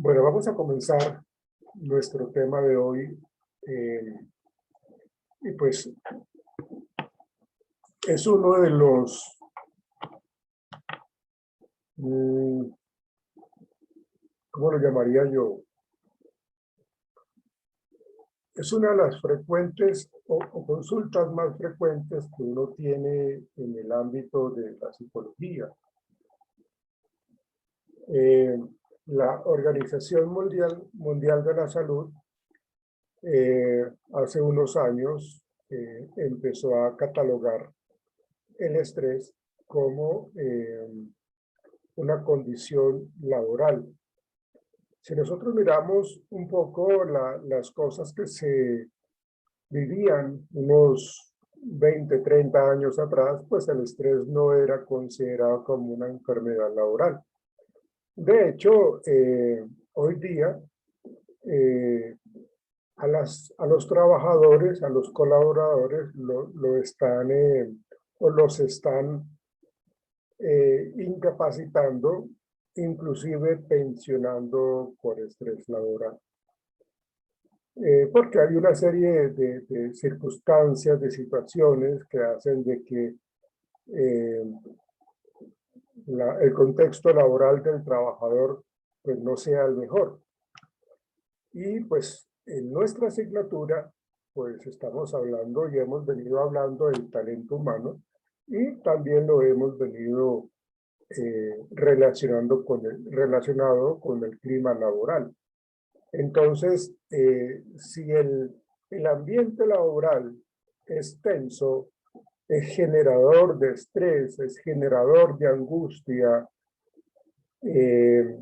Bueno, vamos a comenzar nuestro tema de hoy. Y pues es uno de los, mm, ¿cómo lo llamaría yo? Es una de las frecuentes o consultas más frecuentes que uno tiene en el ámbito de la psicología. Eh, la Organización Mundial de la Salud hace unos años empezó a catalogar el estrés como una condición laboral. Si nosotros miramos un poco las cosas que se vivían unos 20, 30 años atrás, pues el estrés no era considerado como una enfermedad laboral. De hecho, hoy día, eh, a los trabajadores, a los colaboradores, lo están o los están incapacitando, inclusive pensionando por estrés laboral. Porque hay una serie de circunstancias, de situaciones que hacen de que el contexto laboral del trabajador pues, no sea el mejor. Y pues en nuestra asignatura pues estamos hablando y hemos venido hablando del talento humano y también lo hemos venido relacionado con el clima laboral. Entonces, si el ambiente laboral es tenso, es generador de estrés, es generador de angustia eh,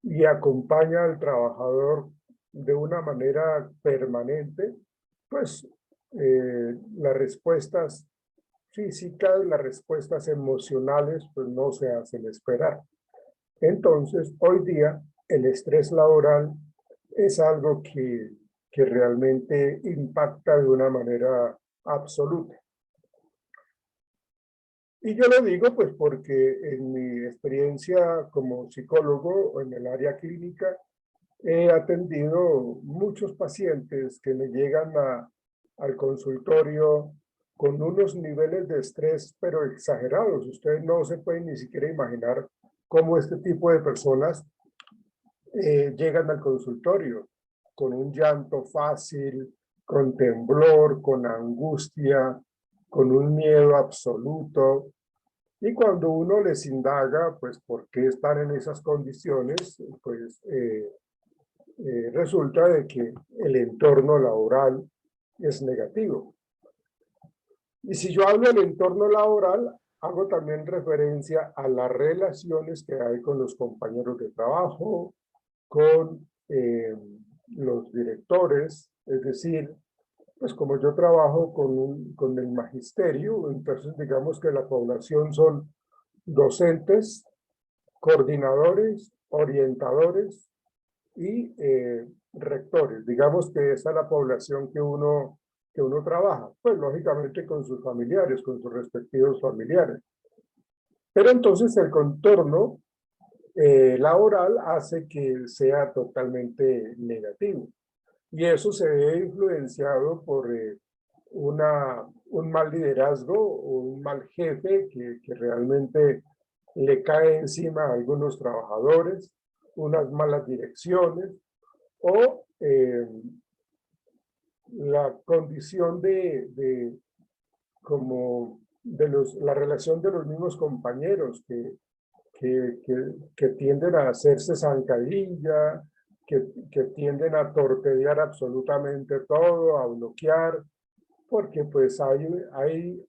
y acompaña al trabajador de una manera permanente, pues las respuestas físicas, las respuestas emocionales, pues no se hacen esperar. Entonces, hoy día, el estrés laboral es algo que realmente impacta de una manera absoluta. Y yo lo digo pues porque en mi experiencia como psicólogo en el área clínica, he atendido muchos pacientes que me llegan al consultorio con unos niveles de estrés, pero exagerados. Ustedes no se pueden ni siquiera imaginar cómo este tipo de personas llegan al consultorio con un llanto fácil, con temblor, con angustia, con un miedo absoluto. Y cuando uno les indaga, pues, por qué están en esas condiciones, pues resulta de que el entorno laboral es negativo. Y si yo hablo del entorno laboral, hago también referencia a las relaciones que hay con los compañeros de trabajo, con los directores, es decir, pues como yo trabajo con el magisterio, entonces digamos que la población son docentes, coordinadores, orientadores y rectores. Digamos que esa es la población que uno trabaja, pues lógicamente con sus familiares, con sus respectivos familiares. Pero entonces el contorno laboral hace que sea totalmente negativo. Y eso se ve influenciado por un mal liderazgo o un mal jefe que realmente le cae encima a algunos trabajadores, unas malas direcciones o la condición como la relación de los mismos compañeros que tienden a hacerse zancadilla, que tienden a torpedear absolutamente todo, a bloquear, porque pues hay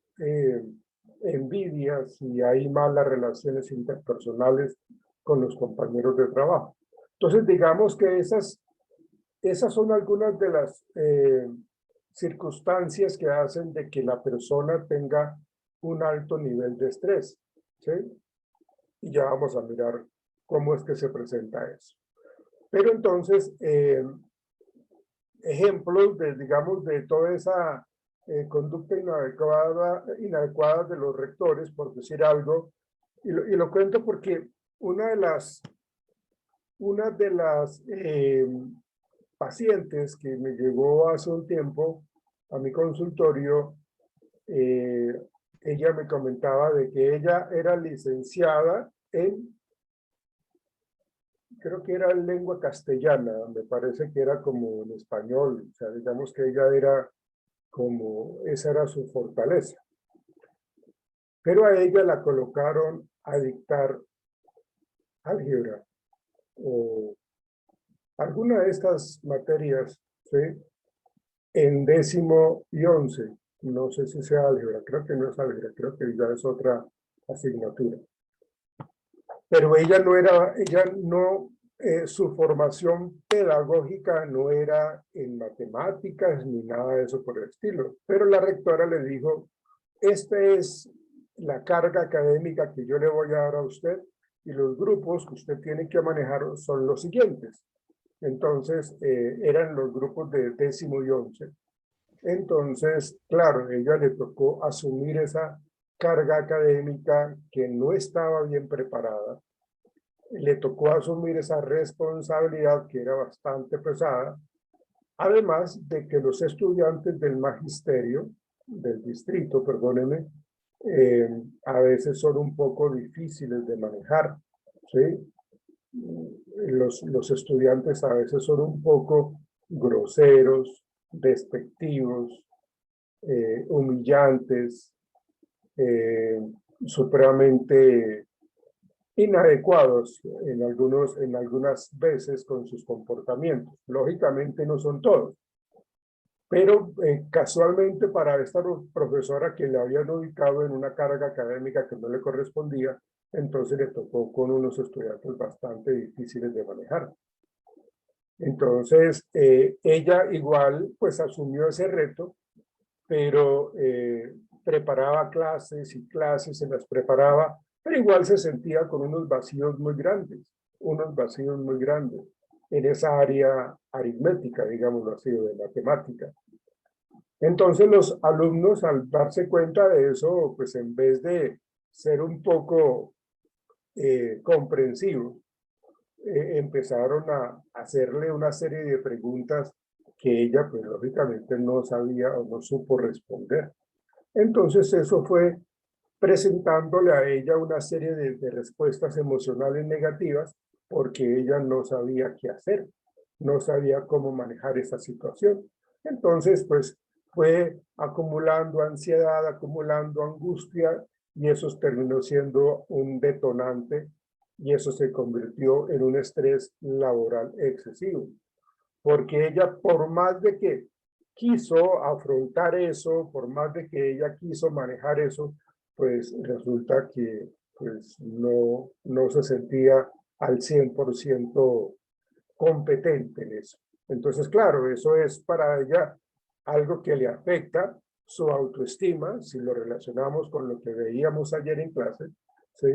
envidias y hay malas relaciones interpersonales con los compañeros de trabajo. Entonces, digamos que esas son algunas de las circunstancias que hacen de que la persona tenga un alto nivel de estrés, ¿sí? Y ya vamos a mirar cómo es que se presenta eso. Pero entonces, ejemplos de, digamos, de toda esa conducta inadecuada de los rectores, por decir algo, y lo cuento porque una una de las pacientes que me llegó hace un tiempo a mi consultorio, ella me comentaba de que ella era licenciada en, creo que era en lengua castellana, me parece que era como en español, o sea, digamos que ella era como, esa era su fortaleza. Pero a ella la colocaron a dictar álgebra o alguna de estas materias, ¿sí? En 10º y 11. No sé si sea álgebra, creo que no es álgebra, creo que ya es otra asignatura. Pero ella no, su formación pedagógica no era en matemáticas ni nada de eso por el estilo. Pero la rectora le dijo, esta es la carga académica que yo le voy a dar a usted y los grupos que usted tiene que manejar son los siguientes. Entonces, eran los grupos de 10º y 11. Entonces, claro, ella le tocó asumir esa carga académica que no estaba bien preparada. Le tocó asumir esa responsabilidad que era bastante pesada, además de que los estudiantes del magisterio, del distrito, perdónenme, a veces son un poco difíciles de manejar, ¿sí? Los estudiantes a veces son un poco groseros, despectivos, humillantes, supremamente inadecuados en algunas veces con sus comportamientos. Lógicamente no son todos, pero casualmente para esta profesora que le habían ubicado en una carga académica que no le correspondía, entonces le tocó con unos estudiantes bastante difíciles de manejar. Entonces, ella igual pues asumió ese reto, pero preparaba clases y clases, se las preparaba, pero igual se sentía con unos vacíos muy grandes en esa área aritmética, digámoslo así, de matemática. Entonces los alumnos, al darse cuenta de eso, pues en vez de ser un poco comprensivos, empezaron a hacerle una serie de preguntas que ella, pues lógicamente no sabía o no supo responder. Entonces eso fue presentándole a ella una serie de respuestas emocionales negativas porque ella no sabía qué hacer, no sabía cómo manejar esa situación. Entonces, pues fue acumulando ansiedad, acumulando angustia y eso terminó siendo un detonante y eso se convirtió en un estrés laboral excesivo. Porque ella, por más de que quiso afrontar eso, por más de que ella quiso manejar eso, pues resulta que pues, no se sentía al 100% competente en eso. Entonces, claro, eso es para ella algo que le afecta su autoestima, si lo relacionamos con lo que veíamos ayer en clase, ¿sí?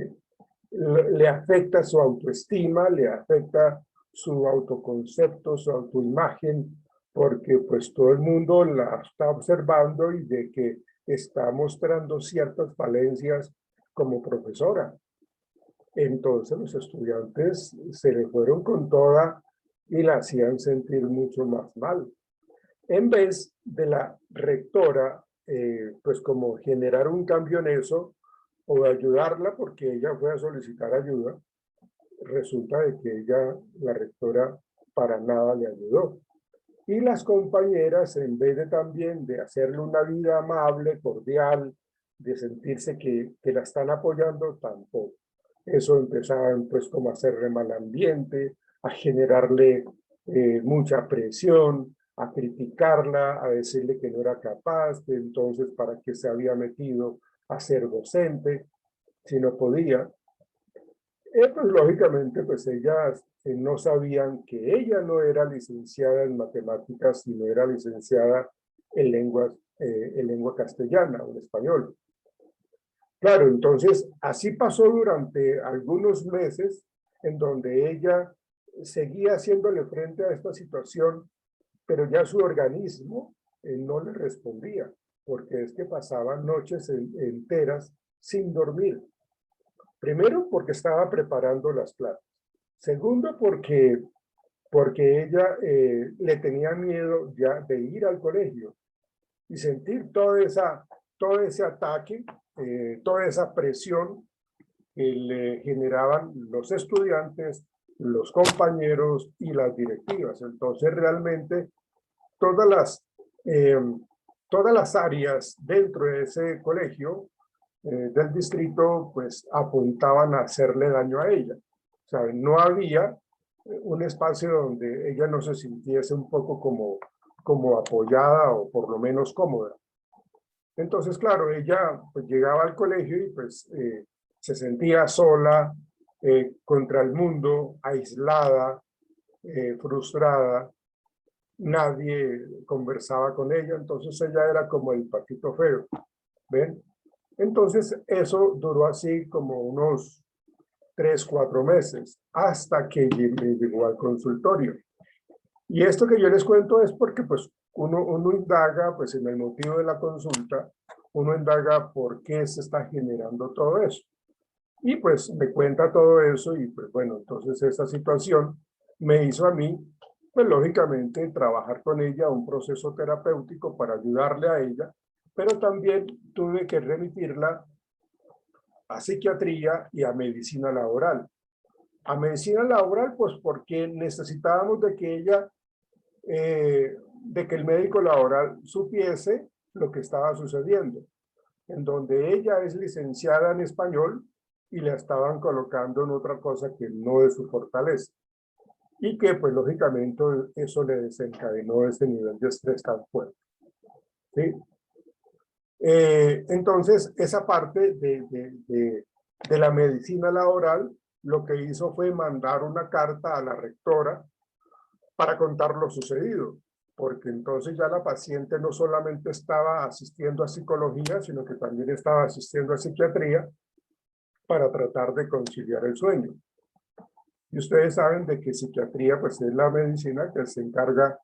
Le afecta su autoestima, le afecta su autoconcepto, su autoimagen, porque pues todo el mundo la está observando y de que está mostrando ciertas falencias como profesora. Entonces los estudiantes se le fueron con toda y la hacían sentir mucho más mal. En vez de la rectora, pues como generar un cambio en eso, o de ayudarla porque ella fue a solicitar ayuda, resulta de que ella, la rectora, para nada le ayudó. Y las compañeras, en vez de también de hacerle una vida amable, cordial, de sentirse que la están apoyando, tampoco. Eso empezaban pues como a hacerle mal ambiente, a generarle mucha presión, a criticarla, a decirle que no era capaz, que entonces para qué se había metido a ser docente, si no podía. Pues lógicamente, pues ellas no sabían que ella no era licenciada en matemáticas, sino era licenciada en lengua castellana o en español. Claro, entonces así pasó durante algunos meses en donde ella seguía haciéndole frente a esta situación, pero ya su organismo no le respondía, porque es que pasaban noches enteras sin dormir. Primero porque estaba preparando las clases. Segundo, porque ella le tenía miedo ya de ir al colegio y sentir todo ese ataque, toda esa presión que le generaban los estudiantes, los compañeros y las directivas. Entonces, realmente, todas las, eh, todas las áreas dentro de ese colegio del distrito, pues apuntaban a hacerle daño a ella. O sea, no había un espacio donde ella no se sintiese un poco como apoyada o por lo menos cómoda. Entonces, claro, ella pues, llegaba al colegio y pues se sentía sola, contra el mundo, aislada, frustrada. Nadie conversaba con ella, entonces ella era como el patito feo, ¿ven? Entonces eso duró así como unos 3, 4 meses, hasta que me llegó al consultorio. Y esto que yo les cuento es porque pues uno indaga pues en el motivo de la consulta, uno indaga por qué se está generando todo eso. Y pues me cuenta todo eso y pues bueno, entonces esa situación me hizo a mí, pues lógicamente trabajar con ella un proceso terapéutico para ayudarle a ella, pero también tuve que remitirla a psiquiatría y a medicina laboral. A medicina laboral, pues porque necesitábamos de que ella, de que el médico laboral supiese lo que estaba sucediendo, en donde ella es licenciada en español y la estaban colocando en otra cosa que no es su fortaleza. Y que, pues, lógicamente, eso le desencadenó ese nivel de estrés tan fuerte. ¿Sí? Entonces, esa parte de la medicina laboral, lo que hizo fue mandar una carta a la rectora para contar lo sucedido, porque entonces ya la paciente no solamente estaba asistiendo a psicología, sino que también estaba asistiendo a psiquiatría para tratar de conciliar el sueño. Y ustedes saben de que psiquiatría pues es la medicina que se encarga,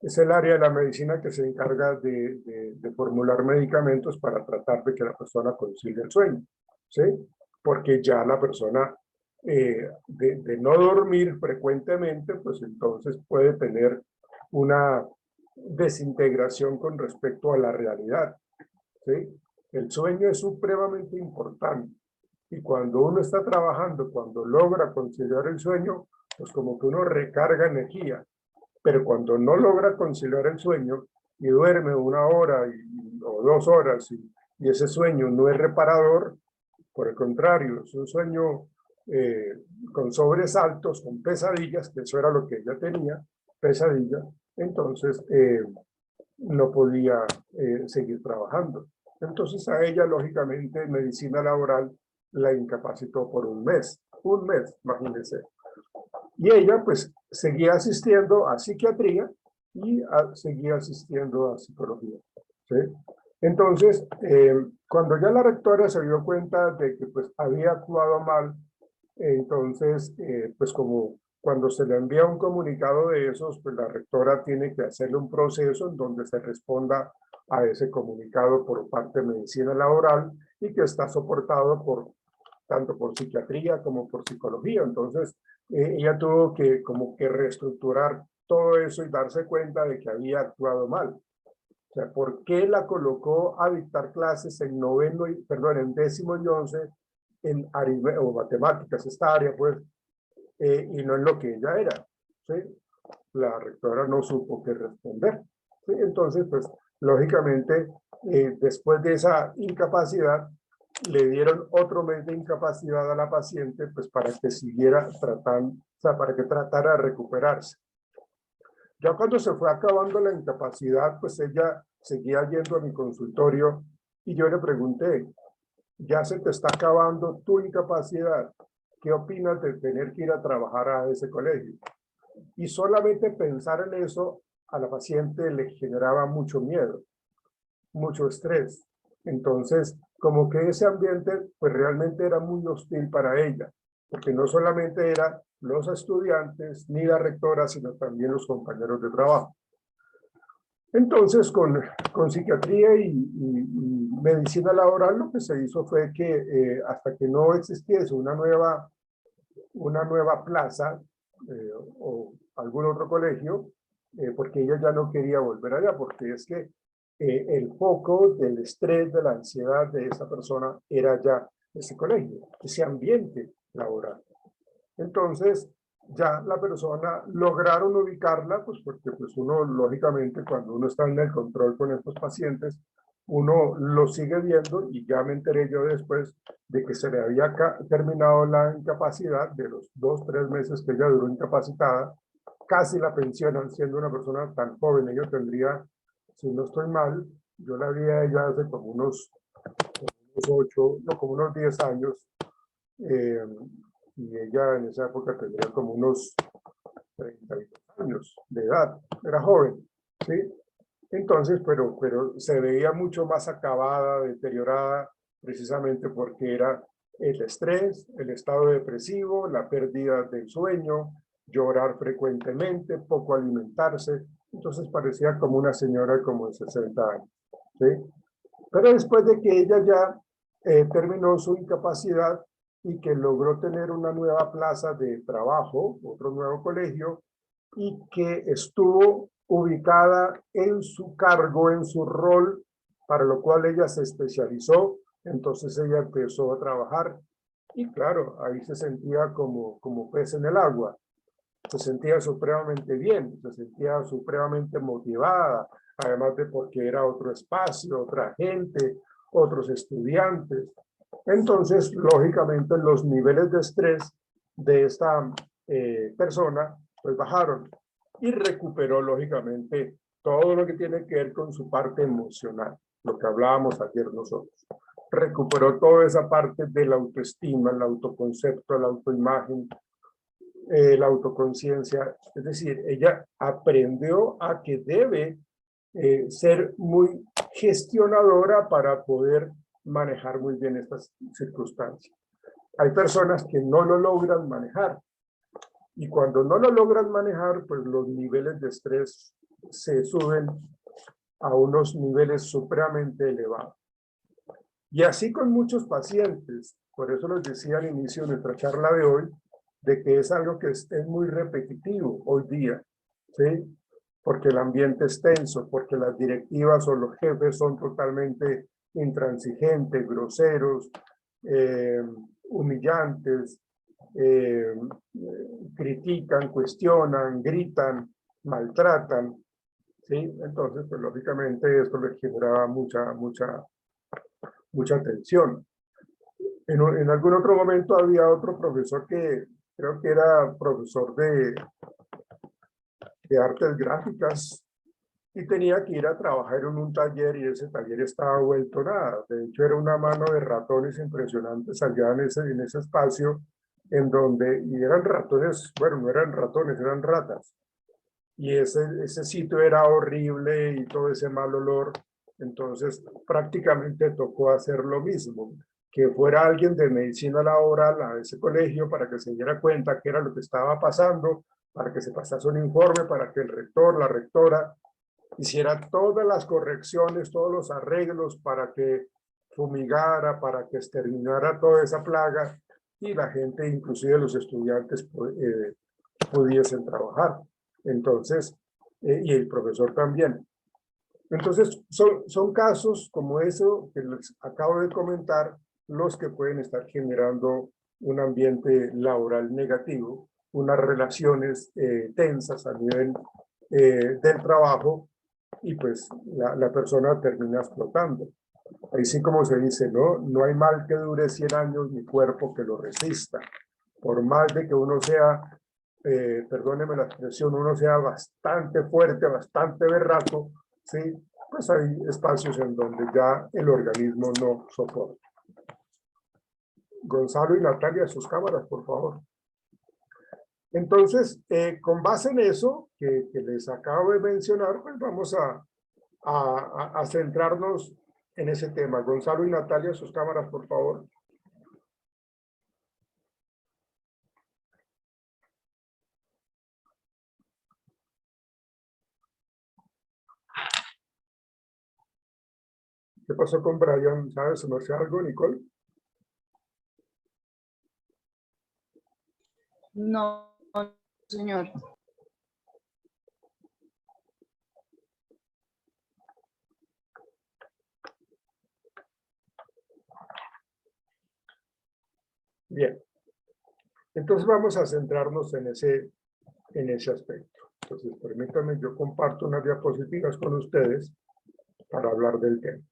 es el área de la medicina que se encarga de formular medicamentos para tratar de que la persona concilie el sueño, ¿sí? Porque ya la persona de no dormir frecuentemente, pues entonces puede tener una desintegración con respecto a la realidad, ¿sí? El sueño es supremamente importante. Y cuando uno está trabajando, cuando logra conciliar el sueño, pues como que uno recarga energía. Pero cuando no logra conciliar el sueño y duerme 1 hora o 2 horas y ese sueño no es reparador, por el contrario, es un sueño con sobresaltos, con pesadillas, que eso era lo que ella tenía, pesadillas, entonces no podía seguir trabajando. Entonces a ella, lógicamente, medicina laboral la incapacitó por un mes, imagínense. Y ella pues seguía asistiendo a psiquiatría y seguía asistiendo a psicología, ¿sí? Entonces, cuando ya la rectora se dio cuenta de que pues había actuado mal, entonces, pues como cuando se le envía un comunicado de esos, pues la rectora tiene que hacerle un proceso en donde se responda a ese comunicado por parte de medicina laboral y que está soportado tanto por psiquiatría como por psicología. Entonces, ella tuvo que como que reestructurar todo eso y darse cuenta de que había actuado mal. O sea, ¿por qué la colocó a dictar clases en en 10º y 11 en o matemáticas, esta área, pues, y no en lo que ella era? ¿Sí? La rectora no supo qué responder. ¿Sí? Entonces, pues, lógicamente, después de esa incapacidad, le dieron otro mes de incapacidad a la paciente, pues, para que siguiera tratando, o sea, para que tratara de recuperarse. Ya cuando se fue acabando la incapacidad, pues ella seguía yendo a mi consultorio y yo le pregunté, ya se te está acabando tu incapacidad, ¿qué opinas de tener que ir a trabajar a ese colegio? Y solamente pensar en eso a la paciente le generaba mucho miedo, mucho estrés. Entonces, como que ese ambiente pues realmente era muy hostil para ella, porque no solamente eran los estudiantes ni la rectora, sino también los compañeros de trabajo. Entonces, con psiquiatría y medicina laboral, lo que se hizo fue que hasta que no existiese una nueva una nueva plaza o algún otro colegio, porque ella ya no quería volver allá, porque es que el foco del estrés, de la ansiedad de esa persona era ya ese colegio, ese ambiente laboral. Entonces, ya la persona lograron ubicarla, pues porque pues uno, lógicamente, cuando uno está en el control con estos pacientes, uno lo sigue viendo y ya me enteré yo después de que se le había terminado la incapacidad de los 2, 3 meses que ella duró incapacitada, casi la pensionan siendo una persona tan joven. Ella tendría, si no estoy mal, yo la vi a ella hace como unos 8, no, como unos 10 años, eh, y ella en esa época tendría como unos 32 años de edad, era joven, ¿sí? Entonces, pero se veía mucho más acabada, deteriorada, precisamente porque era el estrés, el estado depresivo, la pérdida del sueño, llorar frecuentemente, poco alimentarse. Entonces parecía como una señora como de 60 años, ¿sí? Pero después de que ella ya terminó su incapacidad y que logró tener una nueva plaza de trabajo, otro nuevo colegio, y que estuvo ubicada en su cargo, en su rol, para lo cual ella se especializó, entonces ella empezó a trabajar y claro, ahí se sentía como pez en el agua, se sentía supremamente bien, se sentía supremamente motivada, además de porque era otro espacio, otra gente, otros estudiantes. Entonces, lógicamente, los niveles de estrés de esta persona pues bajaron y recuperó, lógicamente, todo lo que tiene que ver con su parte emocional, lo que hablábamos ayer nosotros. Recuperó toda esa parte de la autoestima, el autoconcepto, la autoimagen, la autoconciencia, es decir, ella aprendió a que debe ser muy gestionadora para poder manejar muy bien estas circunstancias. Hay personas que no lo logran manejar y cuando no lo logran manejar, pues los niveles de estrés se suben a unos niveles supremamente elevados. Y así con muchos pacientes, por eso les decía al inicio de nuestra charla de hoy, de que es algo que es muy repetitivo hoy día, ¿sí? Porque el ambiente es tenso, porque las directivas o los jefes son totalmente intransigentes, groseros, humillantes, eh, critican, cuestionan, gritan, maltratan, ¿sí? Entonces, pues lógicamente esto les generaba mucha tensión. En algún otro momento había otro profesor que creo que era profesor de artes gráficas y tenía que ir a trabajar en un taller y ese taller estaba vuelto nada. De hecho, era una mano de ratones impresionantes allá en ese espacio en donde, y eran ratones, bueno, no eran ratones, eran ratas. Y ese sitio era horrible y todo ese mal olor. Entonces, prácticamente tocó hacer lo mismo, que fuera alguien de medicina laboral a ese colegio para que se diera cuenta qué era lo que estaba pasando, para que se pasase un informe, para que el rector, la rectora, hiciera todas las correcciones, todos los arreglos para que fumigara, para que exterminara toda esa plaga y la gente, inclusive los estudiantes, pudiesen trabajar. Entonces, y el profesor también. Entonces, son casos como eso que les acabo de comentar, los que pueden estar generando un ambiente laboral negativo, unas relaciones tensas a nivel del trabajo, y pues la persona termina explotando. Ahí sí como se dice, ¿no? No hay mal que dure 100 años ni cuerpo que lo resista. Por más de que uno sea, perdóneme la expresión, uno sea bastante fuerte, bastante berraco, ¿sí? Pues hay espacios en donde ya el organismo no soporta. Gonzalo y Natalia, sus cámaras, por favor. Entonces, con base en eso que les acabo de mencionar, pues vamos a centrarnos en ese tema. Gonzalo y Natalia, sus cámaras, por favor. ¿Qué pasó con Brian? ¿Sabes? ¿Se me hace algo, Nicole? No, señor. Bien, entonces vamos a centrarnos en ese aspecto. Entonces, permítanme, yo comparto unas diapositivas con ustedes para hablar del tema.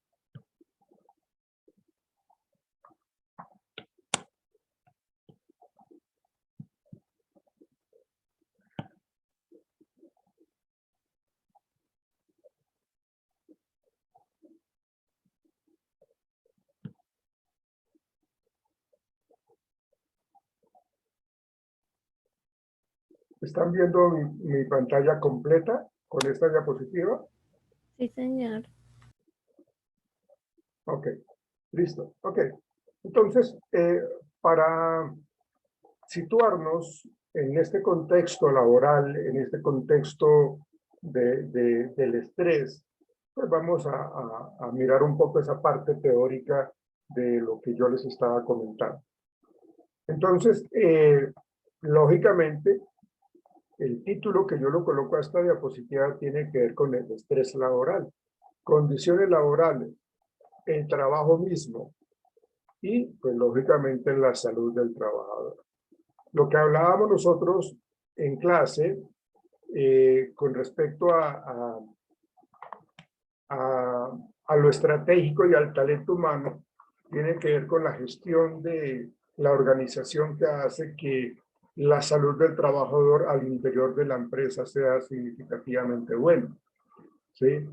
¿Están viendo mi pantalla completa con esta diapositiva? Sí, señor. Ok, listo. Ok, entonces, para situarnos en este contexto laboral, en este contexto del estrés, pues vamos a mirar un poco esa parte teórica de lo que yo les estaba comentando. Entonces, lógicamente, el título que yo lo coloco a esta diapositiva tiene que ver con el estrés laboral, condiciones laborales, el trabajo mismo y, pues, lógicamente, la salud del trabajador. Lo que hablábamos nosotros en clase con respecto a lo estratégico y al talento humano tiene que ver con la gestión de la organización que hace que la salud del trabajador al interior de la empresa sea significativamente buena, ¿sí?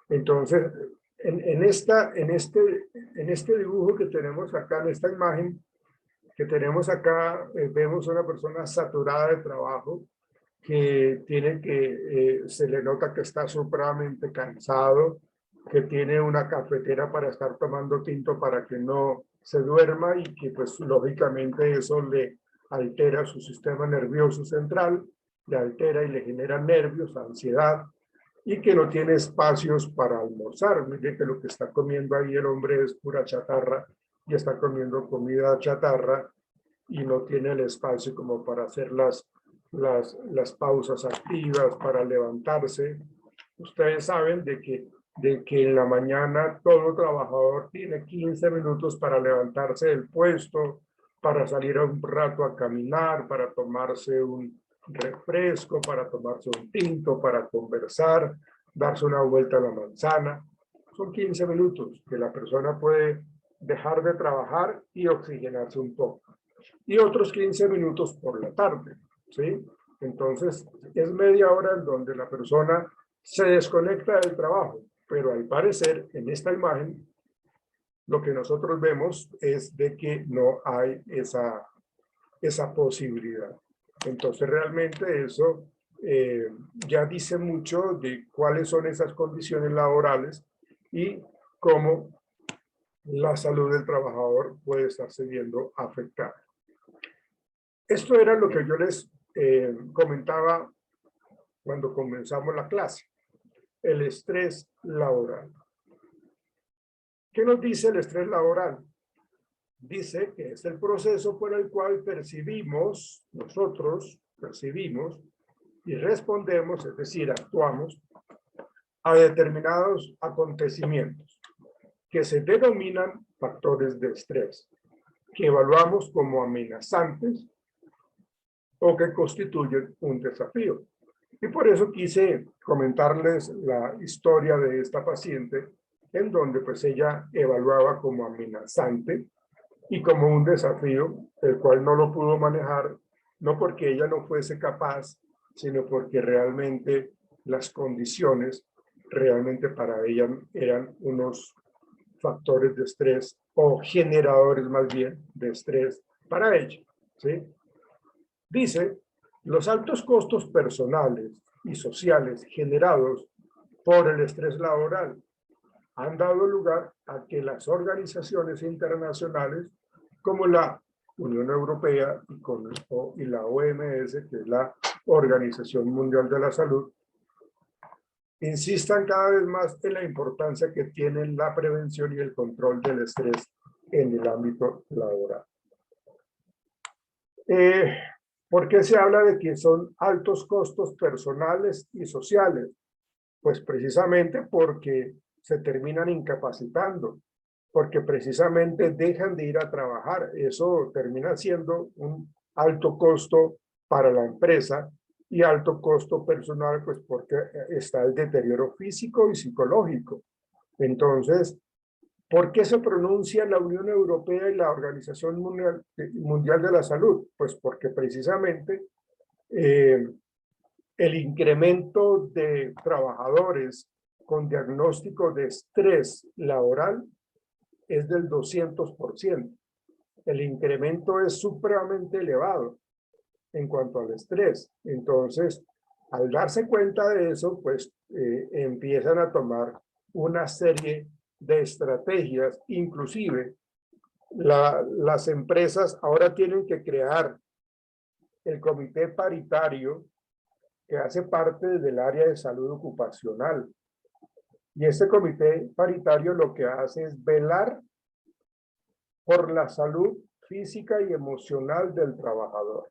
Entonces, en este dibujo que tenemos acá, en esta imagen que tenemos acá, vemos una persona saturada de trabajo que se le nota que está supremamente cansado, que tiene una cafetera para estar tomando tinto para que no se duerma y que pues lógicamente eso le altera su sistema nervioso central, le altera y le genera nervios, ansiedad, y que no tiene espacios para almorzar. Mire que lo que está comiendo ahí el hombre es pura chatarra y está comiendo comida chatarra y no tiene el espacio como para hacer las pausas activas, para levantarse. Ustedes saben de que en la mañana todo trabajador tiene 15 minutos para levantarse del puesto, para salir un rato a caminar, para tomarse un refresco, para tomarse un tinto, para conversar, darse una vuelta a la manzana. Son 15 minutos que la persona puede dejar de trabajar y oxigenarse un poco. Y otros 15 minutos por la tarde, ¿sí? Entonces, es media hora en donde la persona se desconecta del trabajo, pero al parecer, en esta imagen, lo que nosotros vemos es de que no hay esa posibilidad. Entonces, realmente eso ya dice mucho de cuáles son esas condiciones laborales y cómo la salud del trabajador puede estarse viendo afectada. Esto era lo que yo les comentaba cuando comenzamos la clase, el estrés laboral. ¿Qué nos dice el estrés laboral? Dice que es el proceso por el cual nosotros percibimos y respondemos, es decir, actuamos a determinados acontecimientos que se denominan factores de estrés, que evaluamos como amenazantes o que constituyen un desafío. Y por eso quise comentarles la historia de esta paciente, en donde pues ella evaluaba como amenazante y como un desafío, el cual no lo pudo manejar, no porque ella no fuese capaz, sino porque realmente las condiciones realmente para ella eran unos factores de estrés o generadores más bien de estrés para ella, ¿sí? Dice, los altos costos personales y sociales generados por el estrés laboral han dado lugar a que las organizaciones internacionales como la Unión Europea y la OMS, que es la Organización Mundial de la Salud, insistan cada vez más en la importancia que tienen la prevención y el control del estrés en el ámbito laboral. ¿Por qué se habla de que son altos costos personales y sociales? Pues precisamente porque se terminan incapacitando, porque precisamente dejan de ir a trabajar. Eso termina siendo un alto costo para la empresa y alto costo personal, pues porque está el deterioro físico y psicológico. Entonces, ¿por qué se pronuncia la Unión Europea y la Organización Mundial de la Salud? Pues porque precisamente el incremento de trabajadores con diagnóstico de estrés laboral es del 200%. El incremento es supremamente elevado en cuanto al estrés. Entonces, al darse cuenta de eso, pues empiezan a tomar una serie de estrategias. Inclusive, las empresas ahora tienen que crear el comité paritario que hace parte del área de salud ocupacional. Y este comité paritario lo que hace es velar por la salud física y emocional del trabajador.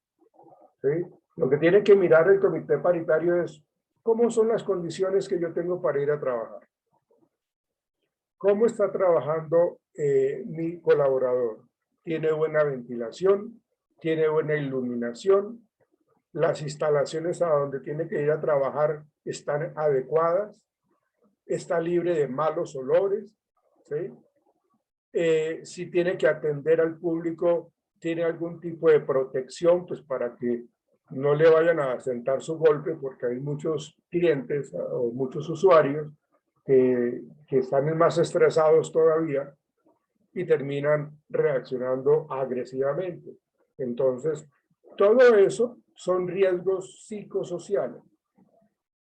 ¿Sí? Lo que tiene que mirar el comité paritario es cómo son las condiciones que yo tengo para ir a trabajar. ¿Cómo está trabajando mi colaborador? ¿Tiene buena ventilación? ¿Tiene buena iluminación? ¿Las instalaciones a donde tiene que ir a trabajar están adecuadas? ¿Está libre de malos olores? ¿Sí? Si tiene que atender al público, tiene algún tipo de protección, pues para que no le vayan a sentar su golpe, porque hay muchos clientes o muchos usuarios que están más estresados todavía y terminan reaccionando agresivamente. Entonces, todo eso son riesgos psicosociales.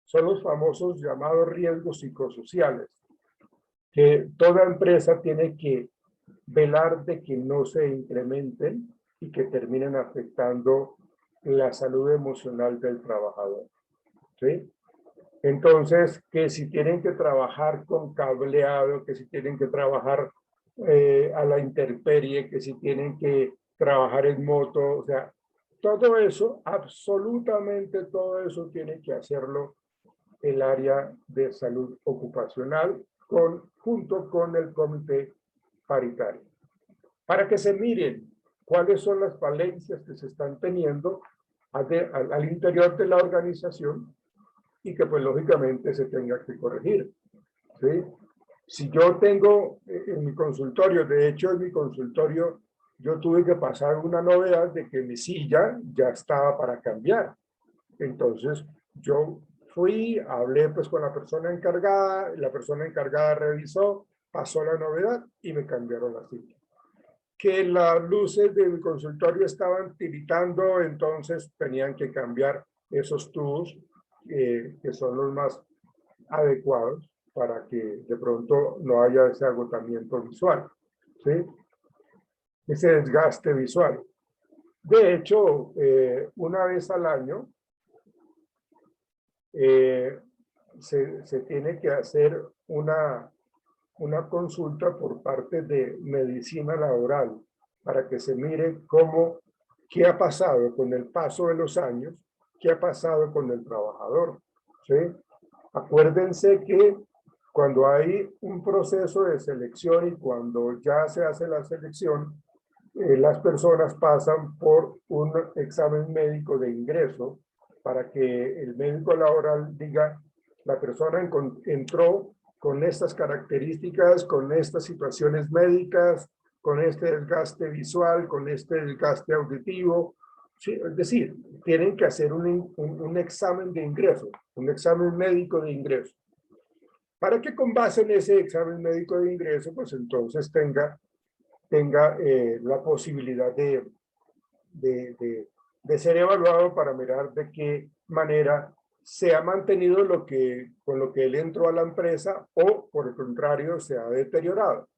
Son los famosos llamados riesgos psicosociales, que toda empresa tiene que velar de que no se incrementen y que terminen afectando la salud emocional del trabajador. ¿Sí? Entonces, que si tienen que trabajar con cableado, que si tienen que trabajar a la intemperie, que si tienen que trabajar en moto, o sea, todo eso, absolutamente todo eso tiene que hacerlo el área de salud ocupacional junto con el comité paritario, para que se miren cuáles son las falencias que se están teniendo al interior de la organización y que pues lógicamente se tenga que corregir. ¿Sí? Si yo tengo en mi consultorio, de hecho en mi consultorio yo tuve que pasar una novedad de que mi silla ya estaba para cambiar. Entonces yo fui, hablé pues con la persona encargada revisó, pasó la novedad y me cambiaron la silla. Que las luces de mi consultorio estaban tiritando, entonces tenían que cambiar esos tubos que son los más adecuados para que de pronto no haya ese agotamiento visual, ¿sí? Ese desgaste visual. De hecho, una vez al año se tiene que hacer una consulta por parte de medicina laboral para que se mire qué ha pasado con el paso de los años, qué ha pasado con el trabajador. ¿Sí? Acuérdense que cuando hay un proceso de selección y cuando ya se hace la selección, las personas pasan por un examen médico de ingreso para que el médico laboral diga, la persona entró con estas características, con estas situaciones médicas, con este desgaste visual, con este desgaste auditivo. Sí, es decir, tienen que hacer un examen de ingreso, un examen médico de ingreso. Para que con base en ese examen médico de ingreso, pues entonces tenga la posibilidad de ser evaluado para mirar de qué manera se ha mantenido con lo que él entró a la empresa o por el contrario se ha deteriorado.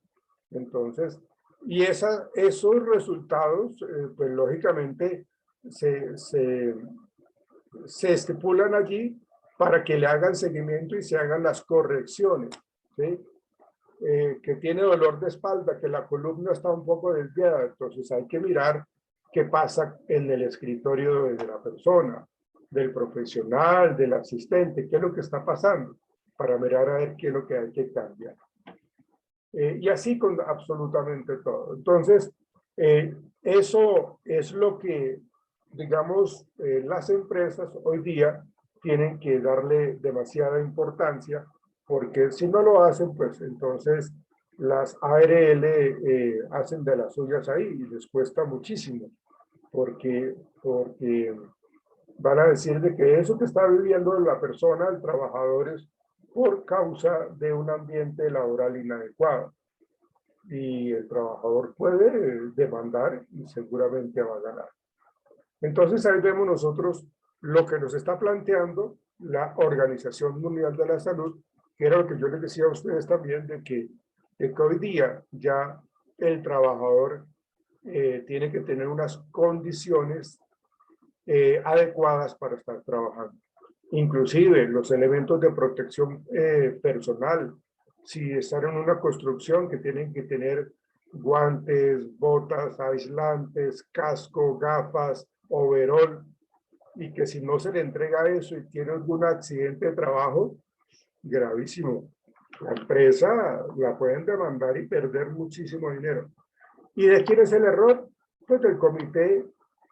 Entonces, y esos resultados, pues lógicamente se estipulan allí para que le hagan seguimiento y se hagan las correcciones, ¿sí? Que tiene dolor de espalda, que la columna está un poco desviada, entonces hay que mirar qué pasa en el escritorio de la persona, del profesional, del asistente, qué es lo que está pasando, para mirar a ver qué es lo que hay que cambiar. Y así con absolutamente todo. Entonces, eso es lo que, digamos, las empresas hoy día tienen que darle demasiada importancia, porque si no lo hacen, pues entonces las ARL hacen de las suyas ahí y les cuesta muchísimo, porque van a decir de que eso que está viviendo la persona, el trabajador, es por causa de un ambiente laboral inadecuado. Y el trabajador puede demandar y seguramente va a ganar. Entonces ahí vemos nosotros lo que nos está planteando la Organización Mundial de la Salud, que era lo que yo les decía a ustedes también, de que hoy día ya el trabajador tiene que tener unas condiciones adecuadas para estar trabajando. Inclusive los elementos de protección personal, si están en una construcción que tienen que tener guantes, botas aislantes, casco, gafas, overol, y que si no se le entrega eso y tiene algún accidente de trabajo, gravísimo. La empresa la pueden demandar y perder muchísimo dinero. ¿Y de quién es el error? Pues del Comité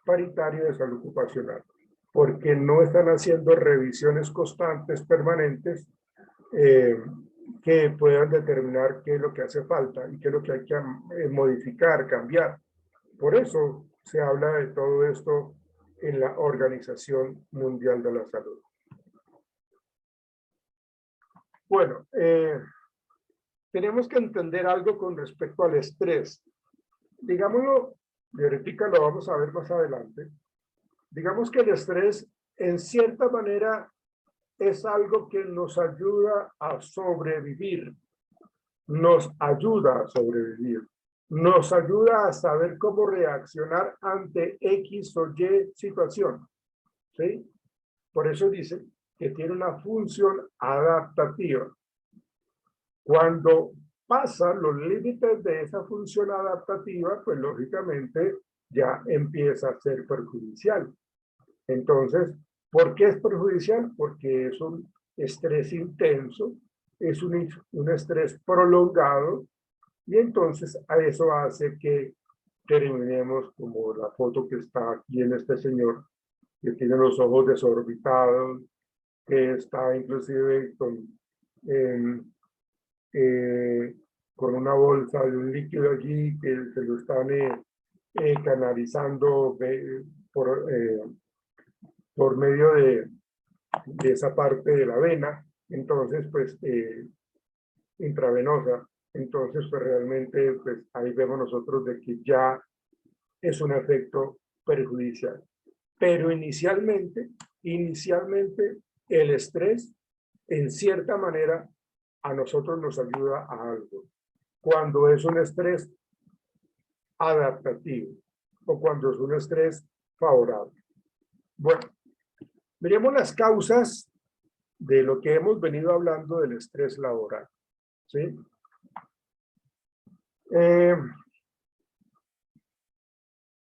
Paritario de Salud Ocupacional, porque no están haciendo revisiones constantes, permanentes, que puedan determinar qué es lo que hace falta y qué es lo que hay que modificar, cambiar. Por eso se habla de todo esto en la Organización Mundial de la Salud. Bueno, tenemos que entender algo con respecto al estrés. Digámoslo, y ahorita lo vamos a ver más adelante. Digamos que el estrés, en cierta manera, es algo que nos ayuda a sobrevivir. Nos ayuda a sobrevivir. Nos ayuda a saber cómo reaccionar ante X o Y situación. ¿Sí? Por eso dice que tiene una función adaptativa. Cuando pasan los límites de esa función adaptativa, pues lógicamente ya empieza a ser perjudicial. Entonces, ¿por qué es perjudicial? Porque es un estrés intenso, es un estrés prolongado, y entonces a eso hace que terminemos como la foto que está aquí en este señor, que tiene los ojos desorbitados, que está inclusive con una bolsa de un líquido allí que se lo están canalizando por medio de esa parte de la vena, entonces pues intravenosa. Entonces pues realmente pues ahí vemos nosotros de que ya es un efecto perjudicial. Pero inicialmente el estrés en cierta manera a nosotros nos ayuda a algo. Cuando es un estrés adaptativo o cuando es un estrés favorable. Bueno, miremos las causas de lo que hemos venido hablando del estrés laboral. ¿Sí?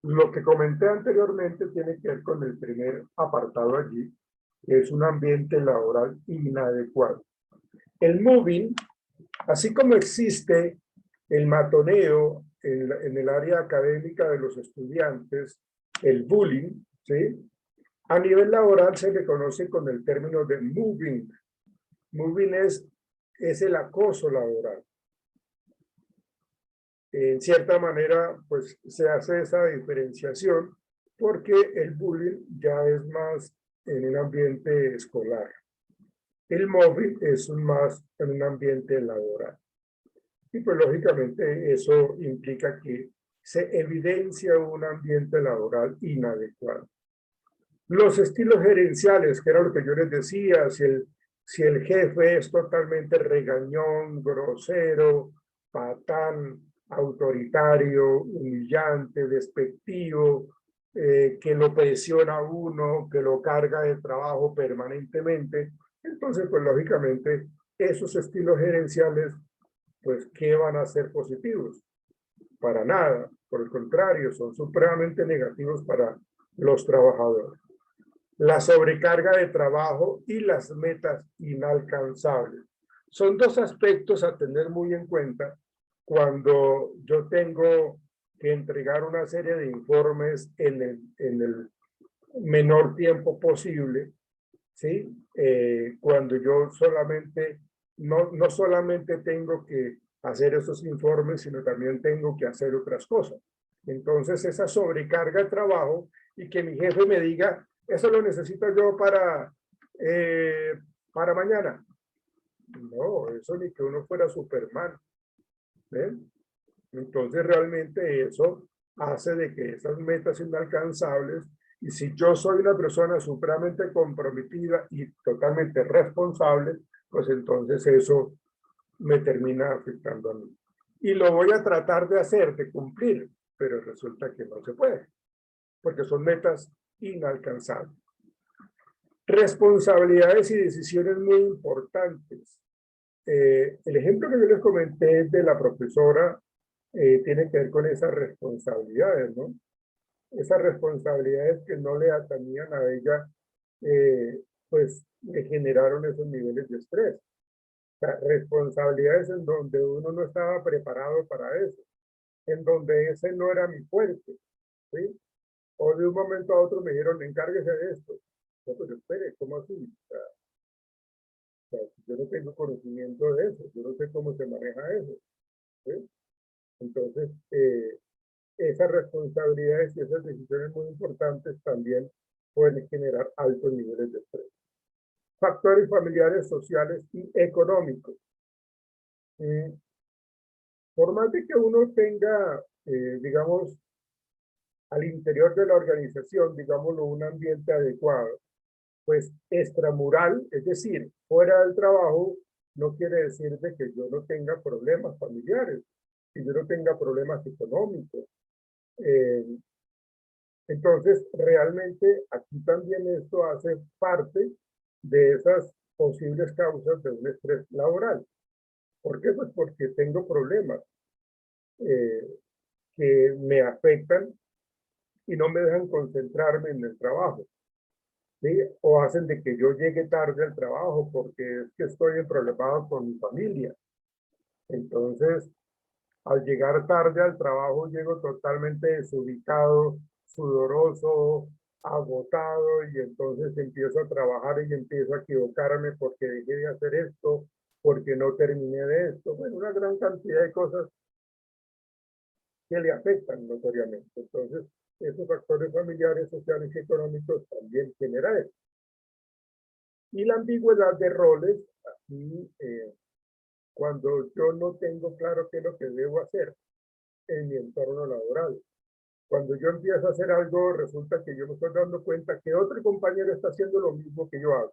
Lo que comenté anteriormente tiene que ver con el primer apartado allí, que es un ambiente laboral inadecuado. El mobbing, así como existe el matoneo en el área académica de los estudiantes, el bullying, ¿sí? A nivel laboral se le conoce con el término de mobbing. Mobbing es el acoso laboral. En cierta manera, pues se hace esa diferenciación porque el bullying ya es más en un ambiente escolar. El mobbing es más en un ambiente laboral. Y pues lógicamente eso implica que se evidencia un ambiente laboral inadecuado. Los estilos gerenciales, que era lo que yo les decía, si el jefe es totalmente regañón, grosero, patán, autoritario, humillante, despectivo, que lo presiona a uno, que lo carga de trabajo permanentemente, entonces pues lógicamente esos estilos gerenciales pues ¿qué van a ser positivos? Para nada. Por el contrario, son supremamente negativos para los trabajadores. La sobrecarga de trabajo y las metas inalcanzables. Son dos aspectos a tener muy en cuenta cuando yo tengo que entregar una serie de informes en el menor tiempo posible, ¿sí? Cuando yo solamente, no solamente tengo que hacer esos informes, sino también tengo que hacer otras cosas. Entonces, esa sobrecarga de trabajo y que mi jefe me diga, eso lo necesito yo para mañana. No, eso ni que uno fuera Superman. ¿Ven? Entonces, realmente eso hace de que esas metas inalcanzables, y si yo soy una persona supremamente comprometida y totalmente responsable, pues entonces eso me termina afectando a mí. Y lo voy a tratar de hacer, de cumplir, pero resulta que no se puede, porque son metas inalcanzables. Responsabilidades y decisiones muy importantes. El ejemplo que yo les comenté de la profesora tiene que ver con esas responsabilidades, ¿no? Esas responsabilidades que no le atañían a ella, pues le generaron esos niveles de estrés. O sea, responsabilidades en donde uno no estaba preparado para eso, en donde ese no era mi fuerte, ¿sí? O de un momento a otro me dijeron, encárguese de esto. No, pero espere, ¿cómo así? O sea, yo no tengo conocimiento de eso, yo no sé cómo se maneja eso, ¿sí? Entonces, esas responsabilidades y esas decisiones muy importantes también pueden generar altos niveles de estrés. Factores familiares, sociales y económicos. Por más de que uno tenga, digamos, al interior de la organización, digámoslo, un ambiente adecuado, pues extramural, es decir, fuera del trabajo, no quiere decir de que yo no tenga problemas familiares, que yo no tenga problemas económicos. Entonces, realmente aquí también esto hace parte de esas posibles causas de un estrés laboral. ¿Por qué? Pues porque tengo problemas eh, que me afectan y no me dejan concentrarme en el trabajo, ¿sí? O hacen de que yo llegue tarde al trabajo porque es que estoy problemado con mi familia. Entonces, al llegar tarde al trabajo, llego totalmente desubicado, sudoroso, agotado, y entonces empiezo a trabajar y empiezo a equivocarme porque dejé de hacer esto, porque no terminé de esto. Bueno, una gran cantidad de cosas que le afectan notoriamente. Entonces, esos factores familiares, sociales y económicos también generan eso. Y la ambigüedad de roles, aquí, cuando yo no tengo claro qué es lo que debo hacer en mi entorno laboral. Cuando yo empiezo a hacer algo, resulta que yo me estoy dando cuenta que otro compañero está haciendo lo mismo que yo hago.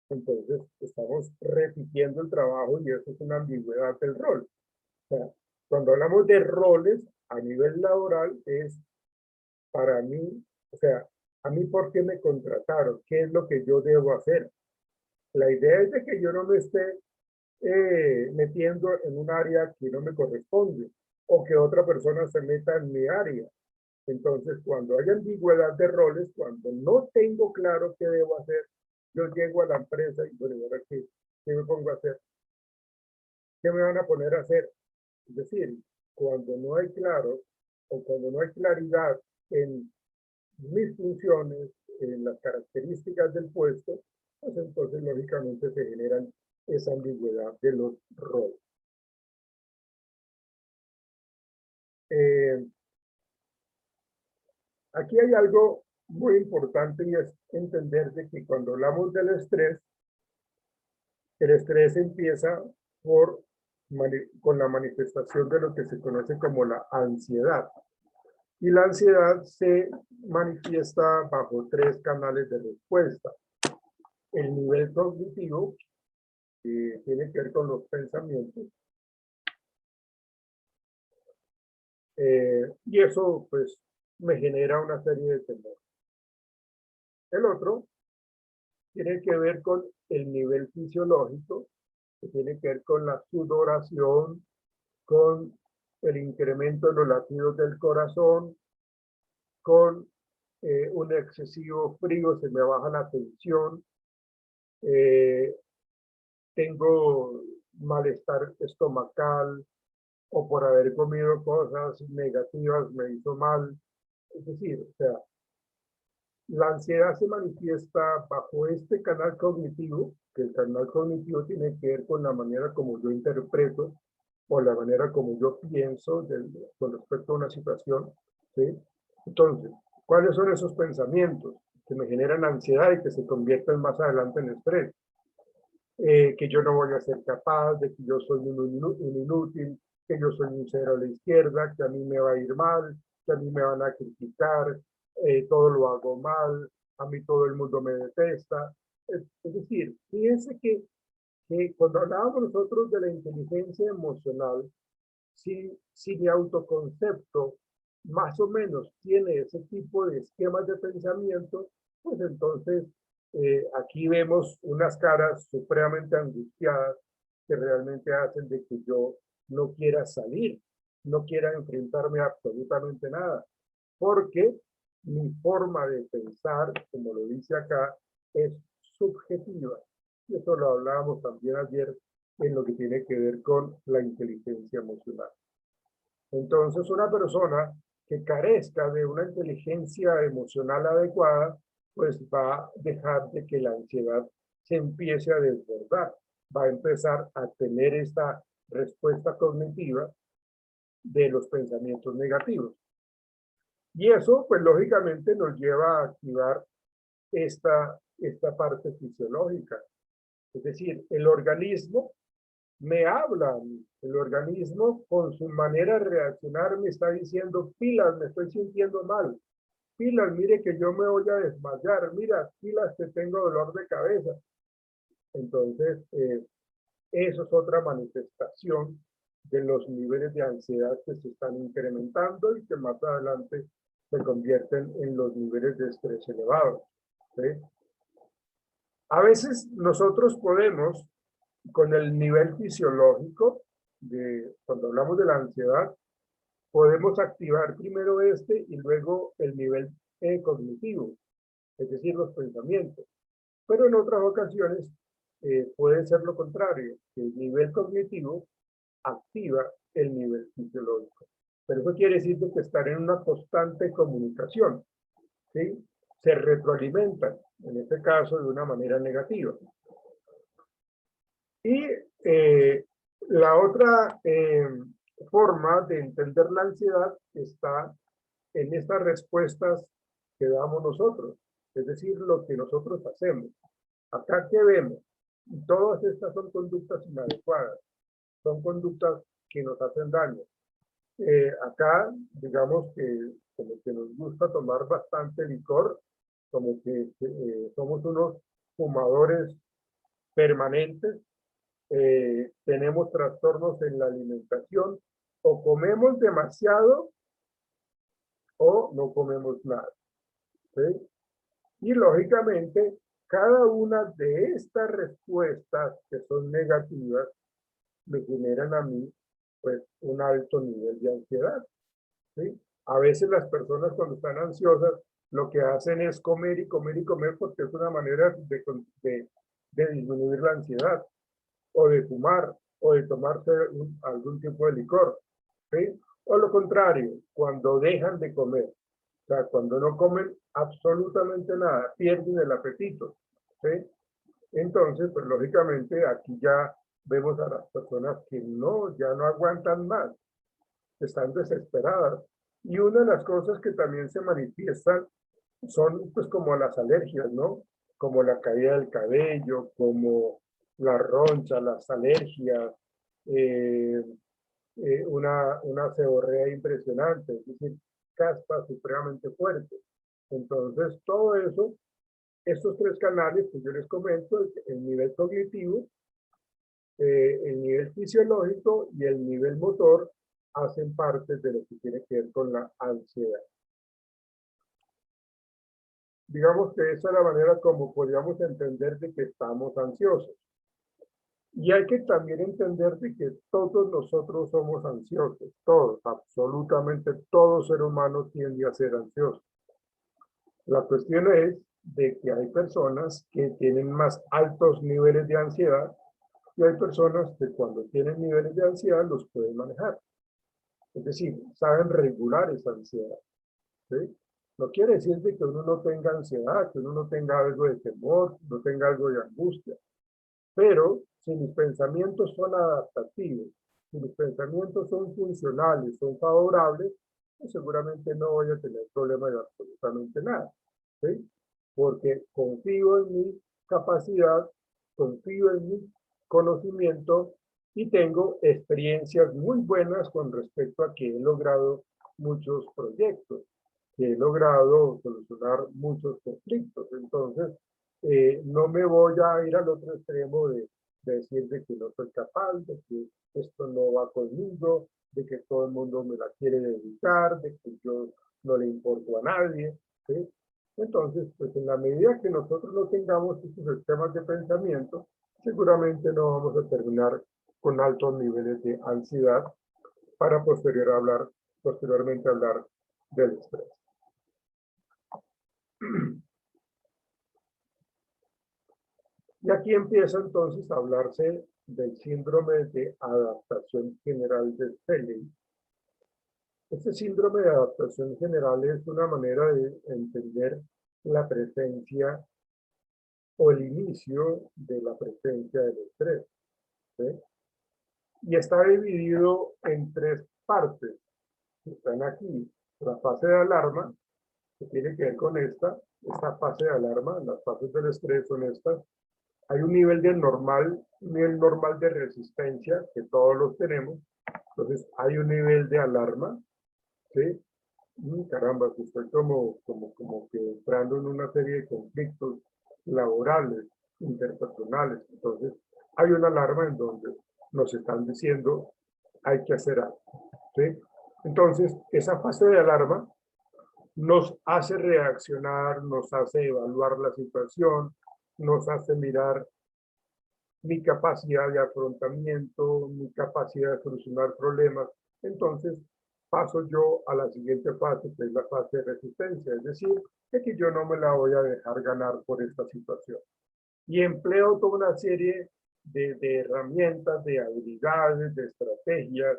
Entonces, estamos repitiendo el trabajo y eso es una ambigüedad del rol. O sea, cuando hablamos de roles a nivel laboral es para mí, o sea, a mí por qué me contrataron, qué es lo que yo debo hacer. La idea es de que yo no me esté metiendo en un área que no me corresponde o que otra persona se meta en mi área. Entonces, cuando hay ambigüedad de roles, cuando no tengo claro qué debo hacer, yo llego a la empresa y bueno, ahora qué me pongo a hacer, qué me van a poner a hacer. Es decir, cuando no hay claro o cuando no hay claridad en mis funciones, en las características del puesto, pues entonces lógicamente se generan esa ambigüedad de los roles. Aquí hay algo muy importante y es entender de que cuando hablamos del estrés, el estrés empieza con la manifestación de lo que se conoce como la ansiedad. Y la ansiedad se manifiesta bajo tres canales de respuesta. El nivel cognitivo, que tiene que ver con los pensamientos, y eso pues me genera una serie de temores. El otro tiene que ver con el nivel fisiológico, que tiene que ver con la sudoración, con el incremento en los latidos del corazón, con un excesivo frío se me baja la tensión, tengo malestar estomacal, o por haber comido cosas negativas me hizo mal. Es decir, o sea, la ansiedad se manifiesta bajo este canal cognitivo, que el canal cognitivo tiene que ver con la manera como yo interpreto o la manera como yo pienso con respecto a una situación, ¿sí? Entonces, ¿cuáles son esos pensamientos que me generan ansiedad y que se convierten más adelante en estrés? Que yo no voy a ser capaz, de que yo soy un inútil, que yo soy un cero a la izquierda, que a mí me va a ir mal, que a mí me van a criticar, todo lo hago mal, a mí todo el mundo me detesta. Es decir, fíjense que cuando hablábamos nosotros de la inteligencia emocional, si mi autoconcepto más o menos tiene ese tipo de esquemas de pensamiento, pues entonces aquí vemos unas caras supremamente angustiadas que realmente hacen de que yo no quiera salir, no quiera enfrentarme a absolutamente nada, porque mi forma de pensar, como lo dice acá, es subjetiva. Y eso lo hablábamos también ayer en lo que tiene que ver con la inteligencia emocional. Entonces, una persona que carezca de una inteligencia emocional adecuada, pues va a dejar de que la ansiedad se empiece a desbordar, va a empezar a tener esta respuesta cognitiva de los pensamientos negativos. Y eso, pues lógicamente nos lleva a activar esta parte fisiológica. Es decir, el organismo me habla a mí. El organismo, con su manera de reaccionar, me está diciendo, pilas, me estoy sintiendo mal. Pilas, mire que yo me voy a desmayar. Mira, pilas, que tengo dolor de cabeza. Entonces, eso es otra manifestación de los niveles de ansiedad que se están incrementando y que más adelante se convierten en los niveles de estrés elevados, ¿sí? A veces nosotros podemos, con el nivel fisiológico, cuando hablamos de la ansiedad, podemos activar primero este y luego el nivel cognitivo, es decir, los pensamientos. Pero en otras ocasiones puede ser lo contrario, que el nivel cognitivo activa el nivel fisiológico. Pero eso quiere decir que estar en una constante comunicación, ¿sí? Se retroalimentan, en este caso de una manera negativa. Y la otra forma de entender la ansiedad está en estas respuestas que damos nosotros, es decir, lo que nosotros hacemos. Acá que vemos, y todas estas son conductas inadecuadas, son conductas que nos hacen daño. Acá, digamos que como que nos gusta tomar bastante licor, como que somos unos fumadores permanentes, tenemos trastornos en la alimentación, o comemos demasiado o no comemos nada, ¿sí? Y lógicamente, cada una de estas respuestas que son negativas me generan a mí pues un alto nivel de ansiedad, ¿sí? A veces las personas cuando están ansiosas lo que hacen es comer y comer y comer porque es una manera de disminuir la ansiedad, o de fumar, o de tomarse algún tipo de licor, ¿sí? O lo contrario, cuando dejan de comer, o sea, cuando no comen absolutamente nada, pierden el apetito, ¿sí? Entonces, pues lógicamente aquí ya vemos a las personas que ya no aguantan más, están desesperadas. Y una de las cosas que también se manifiestan son pues como las alergias, ¿no? Como la caída del cabello, como la roncha, las alergias, eh, una seborrea impresionante, es decir, caspa supremamente fuerte. Entonces, todo eso, estos tres canales que yo les comento, el nivel cognitivo, el nivel fisiológico y el nivel motor, hacen parte de lo que tiene que ver con la ansiedad. Digamos que esa es la manera como podríamos entender de que estamos ansiosos. Y hay que también entender de que todos nosotros somos ansiosos, todos, absolutamente todo ser humano tiende a ser ansioso. La cuestión es de que hay personas que tienen más altos niveles de ansiedad y hay personas que cuando tienen niveles de ansiedad los pueden manejar. Es decir, saben regular esa ansiedad. ¿Sí? No quiere decir de que uno no tenga ansiedad, que uno no tenga algo de temor, no tenga algo de angustia. Pero si mis pensamientos son adaptativos, si mis pensamientos son funcionales, son favorables, pues seguramente no voy a tener problema de absolutamente nada. ¿Sí? Porque confío en mi capacidad, confío en mi conocimiento y tengo experiencias muy buenas con respecto a que he logrado muchos proyectos, que he logrado solucionar muchos conflictos. Entonces, no me voy a ir al otro extremo de decir de que no soy capaz, de que esto no va conmigo, de que todo el mundo me la quiere dedicar, de que yo no le importo a nadie. ¿Sí? Entonces, pues en la medida que nosotros no tengamos estos sistemas de pensamiento, seguramente no vamos a terminar con altos niveles de ansiedad para posteriormente hablar del estrés. Y aquí empieza entonces a hablarse del síndrome de adaptación general de Felley. Este síndrome de adaptación general es una manera de entender la presencia o el inicio de la presencia del estrés. ¿Sí? Y está dividido en tres partes. Están aquí la fase de alarma, que tiene que ver con esta fase de alarma, las fases del estrés son estas. Hay un nivel normal de resistencia, que todos los tenemos. Entonces, hay un nivel de alarma, ¿sí? Caramba, estoy como que entrando en una serie de conflictos laborales, interpersonales. Entonces, hay una alarma en donde nos están diciendo, hay que hacer algo, ¿sí? Entonces, esa fase de alarma nos hace reaccionar, nos hace evaluar la situación, nos hace mirar mi capacidad de afrontamiento, mi capacidad de solucionar problemas. Entonces, paso yo a la siguiente fase, que es la fase de resistencia, es decir, que yo no me la voy a dejar ganar por esta situación. Y empleo toda una serie de herramientas, de habilidades, de estrategias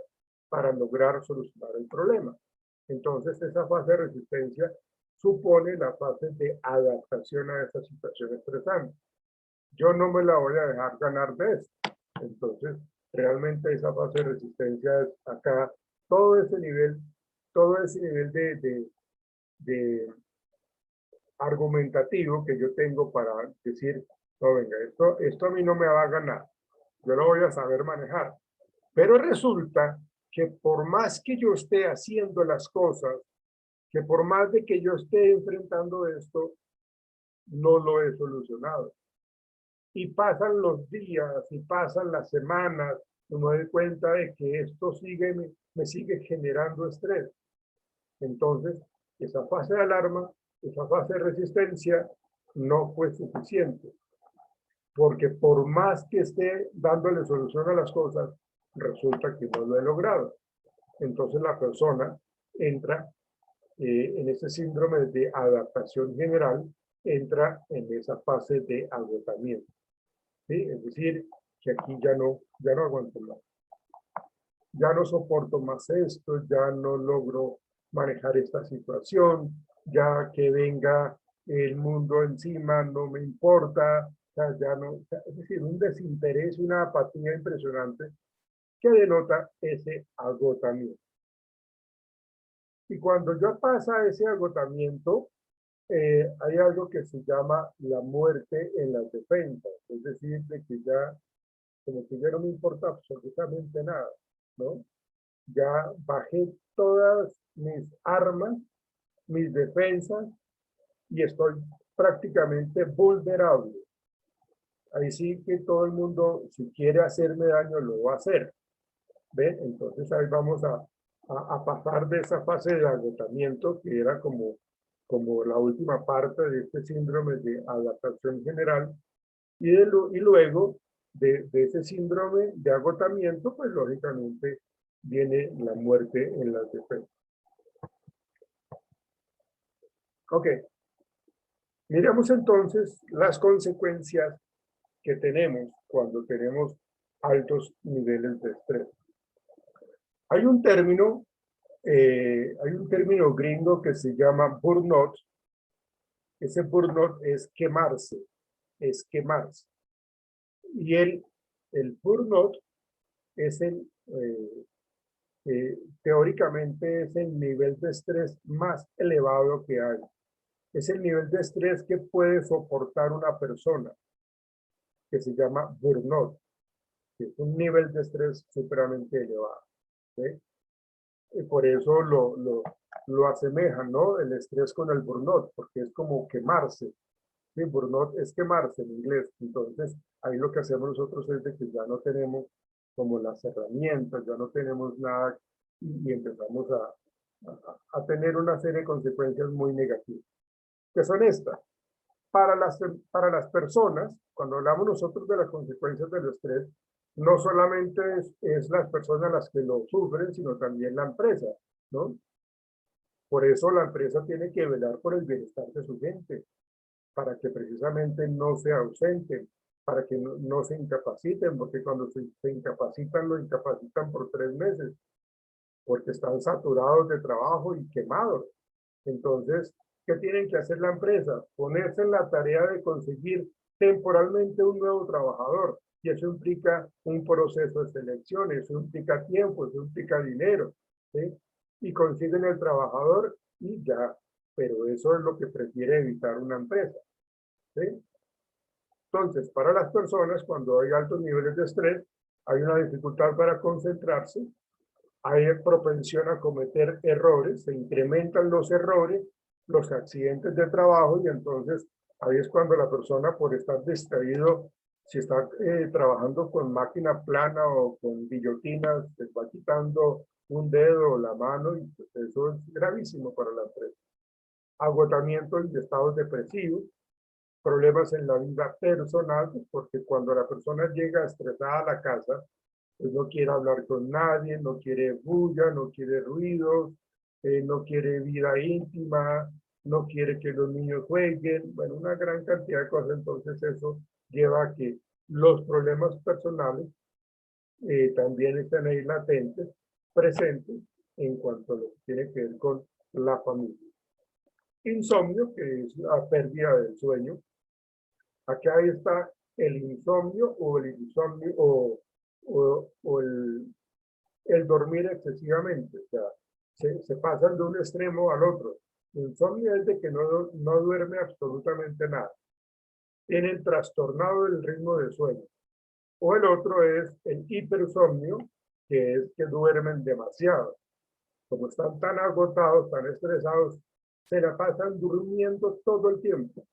para lograr solucionar el problema. Entonces, esa fase de resistencia supone la fase de adaptación a esa situación estresante. Yo no me la voy a dejar ganar de esto. Entonces, realmente esa fase de resistencia es acá, todo ese nivel de argumentativo que yo tengo para decir, no, venga, esto a mí no me va a ganar, yo lo voy a saber manejar. Pero resulta que por más que yo esté haciendo las cosas, que por más de que yo esté enfrentando esto, no lo he solucionado. Y pasan los días y pasan las semanas, y me doy cuenta de que esto me sigue generando estrés. Entonces, esa fase de alarma, esa fase de resistencia, no fue suficiente. Porque por más que esté dándole solución a las cosas, resulta que no lo he logrado. Entonces la persona entra en ese síndrome de adaptación general, entra en esa fase de agotamiento. ¿Sí? Es decir, que aquí ya no aguanto más. Ya no soporto más esto, ya no logro manejar esta situación, ya que venga el mundo encima no me importa, o sea, ya no, o sea, es decir, un desinterés, una apatía impresionante que denota ese agotamiento. Y cuando ya pasa ese agotamiento, hay algo que se llama la muerte en las defensas, es decir, de que ya, como que ya no me importa absolutamente nada, ¿no? Ya bajé todas mis armas, mis defensas, y estoy prácticamente vulnerable. Ahí sí que todo el mundo, si quiere hacerme daño, lo va a hacer. ¿Ven? Entonces ahí vamos a pasar de esa fase de agotamiento, que era como la última parte de este síndrome de adaptación general, y luego de ese síndrome de agotamiento, pues lógicamente viene la muerte en las defensas. Ok, miremos entonces las consecuencias que tenemos cuando tenemos altos niveles de estrés. Hay un término gringo que se llama burnout. Ese burnout es quemarse, es quemarse. Y el burnout es teóricamente es el nivel de estrés más elevado que hay. Es el nivel de estrés que puede soportar una persona, que se llama burnout, que es un nivel de estrés supremamente elevado. ¿Sí? Y por eso lo asemejan, ¿no? El estrés con el burnout, porque es como quemarse. Sí, burnout es quemarse en inglés. Entonces, ahí lo que hacemos nosotros es de que ya no tenemos como las herramientas, ya no tenemos nada y empezamos a tener una serie de consecuencias muy negativas. ¿Qué son estas? Para las personas, cuando hablamos nosotros de las consecuencias del estrés, no solamente es las personas las que lo sufren, sino también la empresa, ¿no? Por eso la empresa tiene que velar por el bienestar de su gente, para que precisamente no se ausenten, para que no se incapaciten, porque cuando se incapacitan, lo incapacitan por 3 meses, porque están saturados de trabajo y quemados. Entonces, ¿qué tienen que hacer la empresa? Ponerse en la tarea de conseguir temporalmente un nuevo trabajador. Y eso implica un proceso de selección, eso implica tiempo, eso implica dinero. ¿Sí? Y consiguen el trabajador y ya. Pero eso es lo que prefiere evitar una empresa. ¿Sí? Entonces, para las personas, cuando hay altos niveles de estrés, hay una dificultad para concentrarse, hay propensión a cometer errores, se incrementan los errores, los accidentes de trabajo, y entonces ahí es cuando la persona, por estar distraído, si está trabajando con máquina plana o con guillotinas, se va quitando un dedo o la mano, y pues eso es gravísimo para la empresa. Agotamiento y estados depresivos, problemas en la vida personal, porque cuando la persona llega estresada a la casa, pues no quiere hablar con nadie, no quiere bulla, no quiere ruidos, no quiere vida íntima, no quiere que los niños jueguen, bueno, una gran cantidad de cosas. Entonces eso lleva a que los problemas personales también están ahí latentes, presentes, en cuanto a lo que tiene que ver con la familia. Insomnio, que es la pérdida del sueño. Acá está el insomnio o el insomnio o el dormir excesivamente. O sea, se pasan de un extremo al otro. El insomnio es de que no duerme absolutamente nada. Tienen trastornado el ritmo de sueño. O el otro es el hipersomnio, que es que duermen demasiado. Como están tan agotados, tan estresados, se la pasan durmiendo todo el tiempo.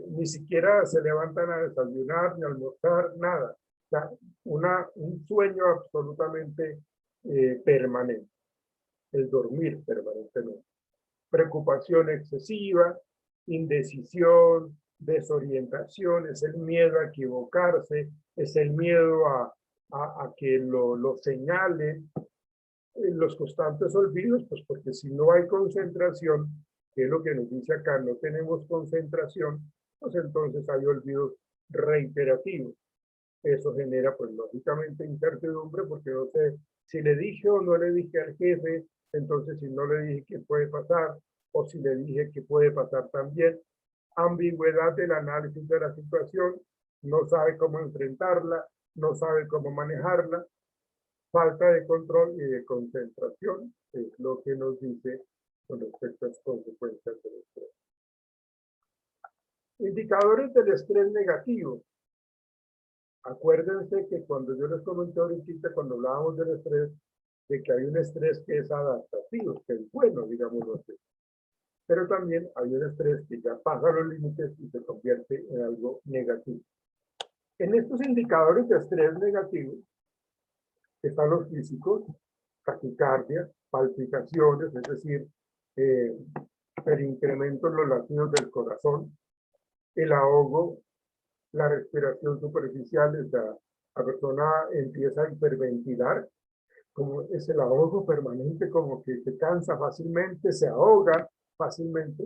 Ni siquiera se levantan a desayunar, ni a almorzar, nada. O sea, un sueño absolutamente permanente, el dormir permanentemente. Preocupación excesiva, indecisión, desorientación, es el miedo a equivocarse, es el miedo a que lo señalen, los constantes olvidos, pues porque si no hay concentración, que es lo que nos dice acá, no tenemos concentración, pues entonces hay olvidos reiterativos. Eso genera, pues lógicamente, incertidumbre, porque no sé si le dije o no le dije al jefe, entonces si no le dije qué puede pasar, o si le dije qué puede pasar también. Ambigüedad del análisis de la situación, no sabe cómo enfrentarla, no sabe cómo manejarla. Falta de control y de concentración es lo que nos dice con respecto a las consecuencias del estrés. Indicadores del estrés negativo. Acuérdense que cuando yo les comenté ahorita, cuando hablábamos del estrés, de que hay un estrés que es adaptativo, que es bueno, digámoslo así. Pero también hay un estrés que ya pasa los límites y se convierte en algo negativo. En estos indicadores de estrés negativo están los físicos, taquicardia, palpitaciones, es decir, el incremento en los latidos del corazón, el ahogo, la respiración superficial, la persona empieza a hiperventilar, como es el ahogo permanente, como que se cansa fácilmente, se ahoga fácilmente,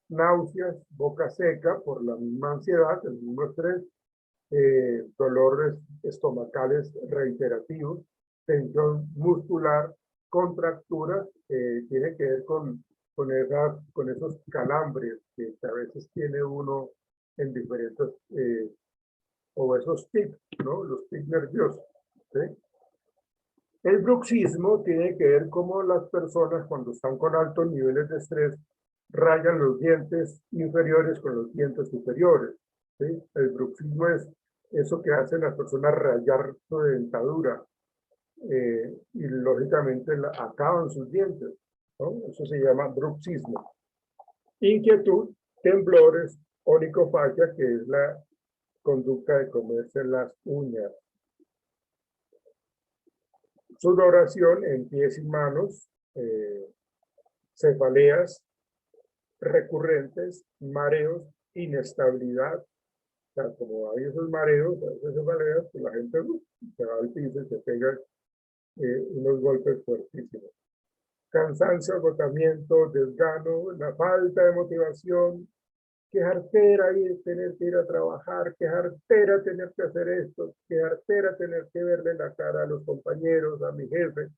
náuseas, boca seca por la misma ansiedad, el mismo estrés, dolores estomacales reiterativos, tensión muscular, contracturas, tiene que ver con esos calambres que a veces tiene uno en diferentes, o esos tics, ¿no? Los tics nerviosos, ¿sí? El bruxismo tiene que ver cómo las personas cuando están con altos niveles de estrés rayan los dientes inferiores con los dientes superiores, ¿sí? El bruxismo es eso que hacen las personas, rayar su dentadura, y lógicamente acaban sus dientes, ¿no? Eso se llama bruxismo. Inquietud, temblores, onicofagia, que es la conducta de comerse las uñas. Sudoración en pies y manos, cefaleas recurrentes, mareos, inestabilidad. O sea, como hay esos mareos, esas cefaleas, pues la gente se va al piso y se pega unos golpes fuertísimos. Cansancio, agotamiento, desgano, la falta de motivación, qué jartera tener que ir a trabajar, qué jartera tener que hacer esto, qué jartera tener que verle la cara a los compañeros, a mi jefe,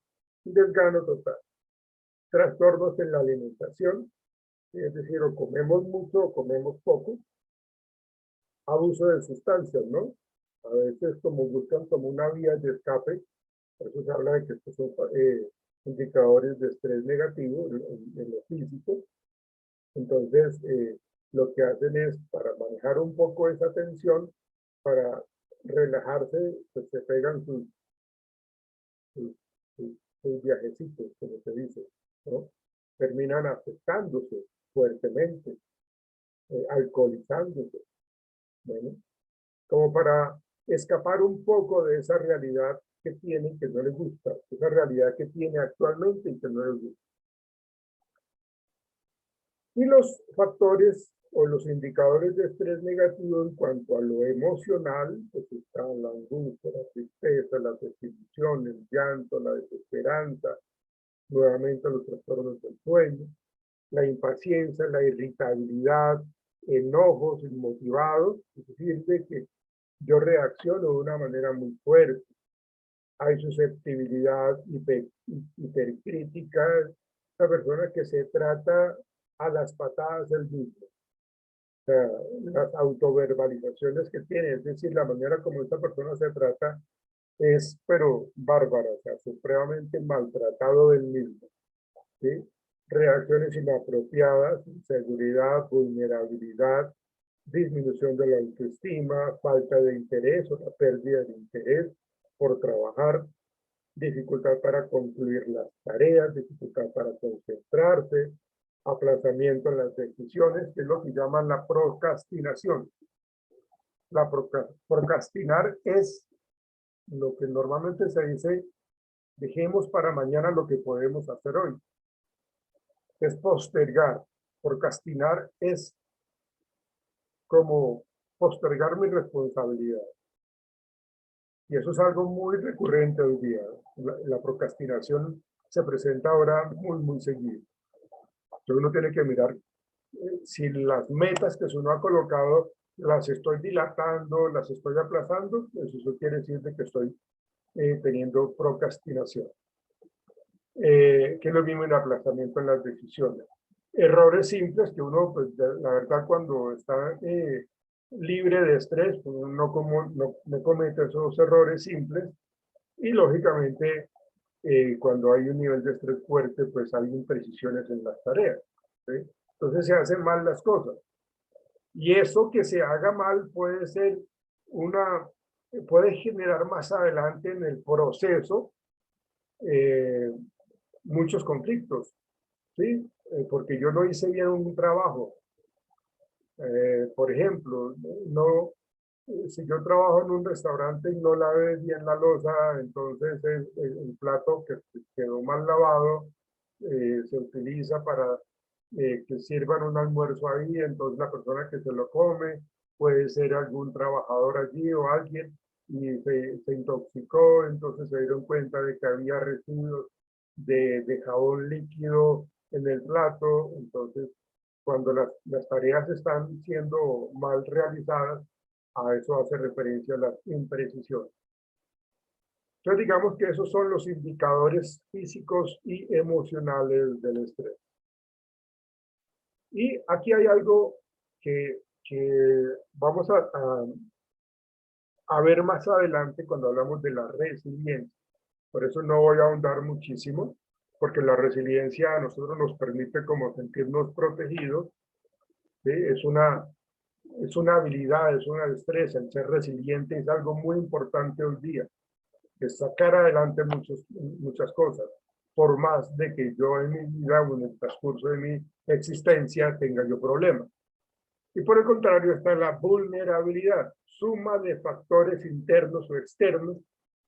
desgano total. Trastornos en la alimentación, es decir, o comemos mucho o comemos poco. Abuso de sustancias, ¿no? A veces como buscan como una vía de escape, por eso se habla de que estos son indicadores de estrés negativo en lo físico. Entonces, lo que hacen es, para manejar un poco esa tensión, para relajarse, pues se pegan sus viajecitos, como se dice, ¿no? Terminan afectándose fuertemente, alcoholizándose, ¿no? Como para escapar un poco de esa realidad que tienen, que no les gusta, esa realidad que tiene actualmente y que no les gusta. Y los factores o los indicadores de estrés negativo en cuanto a lo emocional, pues están la angustia, la tristeza, la desilusión, el llanto, la desesperanza, nuevamente los trastornos del sueño, la impaciencia, la irritabilidad, enojos inmotivados, es decir, de que yo reacciono de una manera muy fuerte. Hay susceptibilidad, hipercrítica, la persona que se trata a las patadas del mismo. O sea, las autoverbalizaciones que tiene, es decir, la manera como esta persona se trata es, pero bárbara, o sea, supremamente maltratado del mismo, ¿sí? Reacciones inapropiadas, inseguridad, vulnerabilidad, disminución de la autoestima, falta de interés o la pérdida de interés por trabajar, dificultad para concluir las tareas, dificultad para concentrarse, aplazamiento en las decisiones, que es lo que llaman la procrastinación. Procrastinar es lo que normalmente se dice, dejemos para mañana lo que podemos hacer hoy. Es postergar. Procrastinar es como postergar mi responsabilidad. Y eso es algo muy recurrente hoy día. La procrastinación se presenta ahora muy seguido. Entonces uno tiene que mirar si las metas que uno ha colocado las estoy dilatando, las estoy aplazando, pues eso quiere decir de que estoy teniendo procrastinación. Que es lo mismo en aplazamiento en las decisiones. Errores simples que uno, pues la verdad, cuando está libre de estrés, pues uno no comete esos errores simples. Y lógicamente, cuando hay un nivel de estrés fuerte, pues hay imprecisiones en las tareas, ¿sí? Entonces se hacen mal las cosas. Y eso que se haga mal puede ser puede generar más adelante en el proceso muchos conflictos, ¿sí? Porque yo no hice bien un trabajo. Por ejemplo, si yo trabajo en un restaurante y no lavé bien la loza, entonces el plato que quedó mal lavado se utiliza para que sirvan un almuerzo ahí, entonces la persona que se lo come puede ser algún trabajador allí o alguien y se intoxicó, entonces se dieron cuenta de que había residuos de jabón líquido en el plato, entonces cuando las tareas están siendo mal realizadas, a eso hace referencia las imprecisiones. Entonces digamos que esos son los indicadores físicos y emocionales del estrés. Y aquí hay algo que vamos a ver más adelante cuando hablamos de la resiliencia. Por eso no voy a ahondar muchísimo, porque la resiliencia a nosotros nos permite como sentirnos protegidos, ¿sí? Es una habilidad, es una destreza. El ser resiliente es algo muy importante hoy día, es sacar adelante muchas cosas, por más de que yo en mi vida o en el transcurso de mi existencia tenga yo problemas. Y por el contrario está la vulnerabilidad, suma de factores internos o externos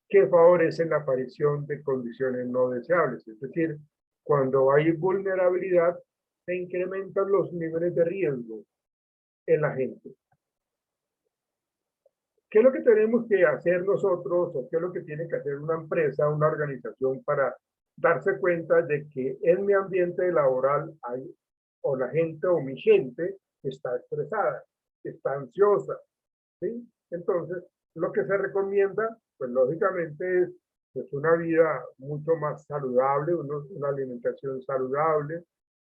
que favorecen la aparición de condiciones no deseables. Es decir, cuando hay vulnerabilidad, se incrementan los niveles de riesgo en la gente. ¿Qué es lo que tenemos que hacer nosotros o qué es lo que tiene que hacer una empresa, una organización para darse cuenta de que en mi ambiente laboral hay o la gente o mi gente está estresada, está ansiosa, ¿sí? Entonces, lo que se recomienda, pues lógicamente es una vida mucho más saludable, una alimentación saludable,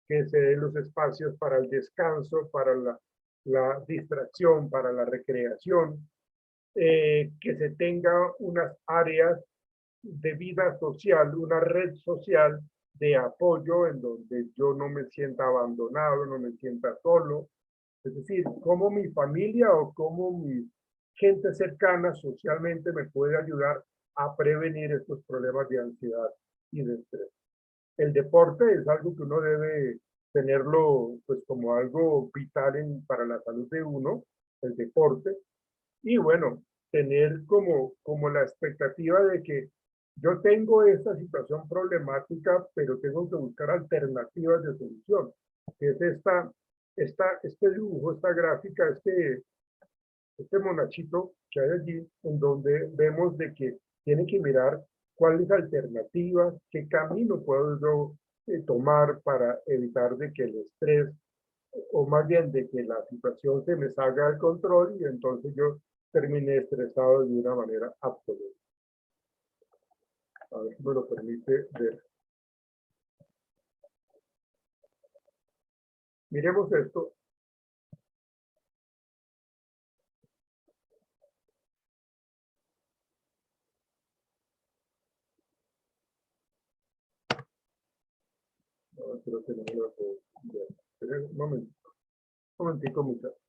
que se den los espacios para el descanso, para la distracción, para la recreación, que se tenga unas áreas de vida social, una red social de apoyo en donde yo no me sienta abandonado, no me sienta solo. Es decir, cómo mi familia o cómo mi gente cercana socialmente me puede ayudar a prevenir estos problemas de ansiedad y de estrés. El deporte es algo que uno debe tenerlo pues como algo vital para la salud de uno, el deporte, y bueno, tener como la expectativa de que yo tengo esta situación problemática, pero tengo que buscar alternativas de solución, que es este dibujo, esta gráfica, este monachito que hay allí, en donde vemos de que tiene que mirar cuáles alternativas, qué camino puedo yo tomar para evitar de que el estrés, o más bien de que la situación se me salga del control y entonces yo terminé estresado de una manera absoluta. A ver si me lo permite ver. Miremos esto. Creo que no me lo puedo ver. Esperen un momentico, muchachos.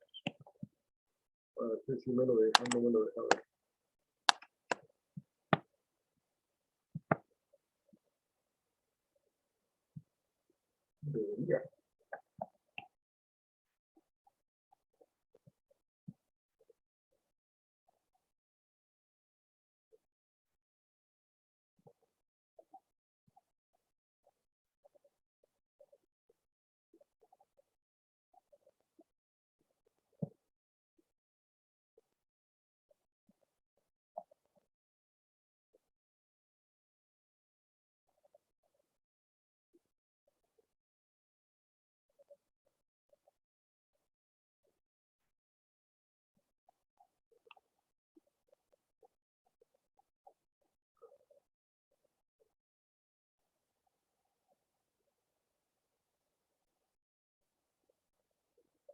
A ver si me lo dejan, no me lo deja ver. Debería.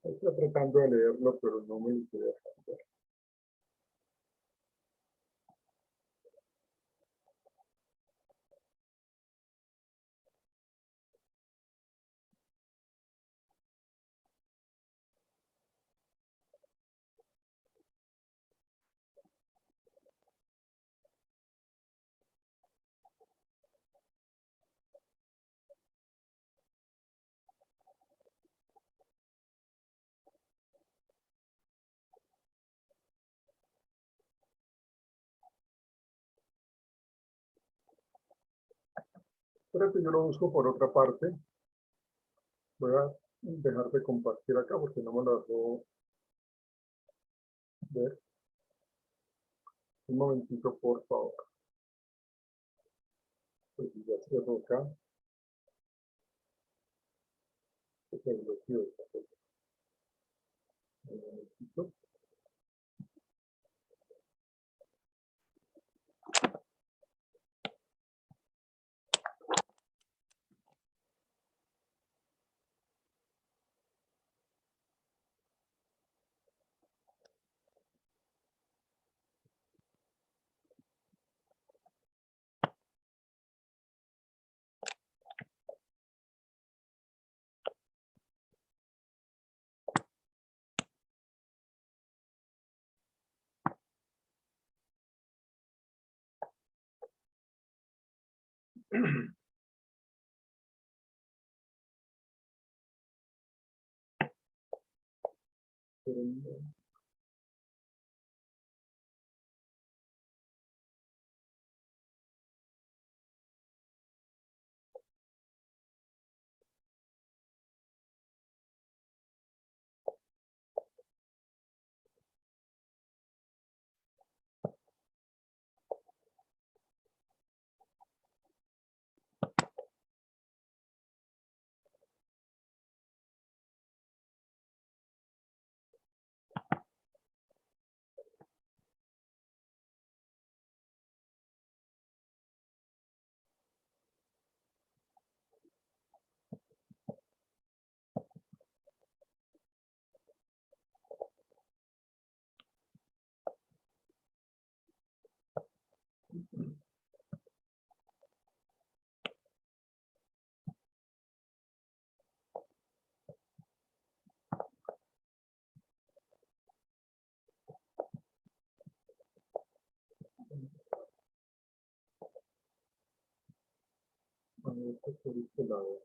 Estoy tratando de leerlo, pero no me interesa. Pero que yo lo busco por otra parte. Voy a dejar de compartir acá porque no me lo dejó ver. Un momentito, por favor. Pues ya cierro acá. Un momentito. Por este lado.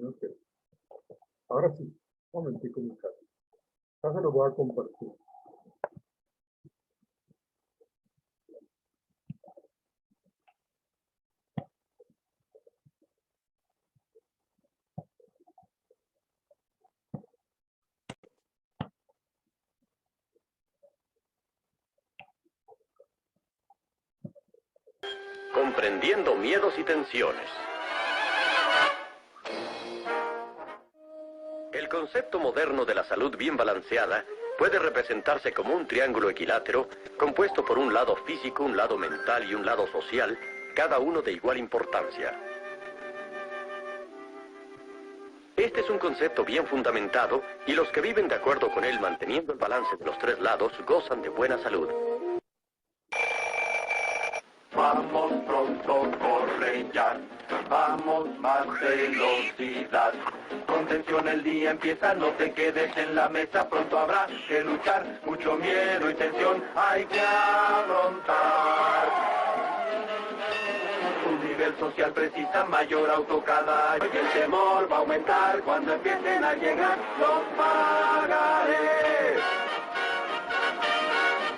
Ok. Ahora sí, un momentico, mi casa. Ya se lo voy a compartir. Comprendiendo miedos y tensiones. El concepto moderno de la salud bien balanceada puede representarse como un triángulo equilátero compuesto por un lado físico, un lado mental y un lado social, cada uno de igual importancia. Este es un concepto bien fundamentado y los que viven de acuerdo con él manteniendo el balance de los tres lados gozan de buena salud. Vamos pronto, corre ya, vamos más velocidad. Con tensión el día empieza, no te quedes en la mesa, pronto habrá que luchar, mucho miedo y tensión hay que afrontar. Un nivel social precisa mayor auto cada año y el temor va a aumentar cuando empiecen a llegar los pagarés.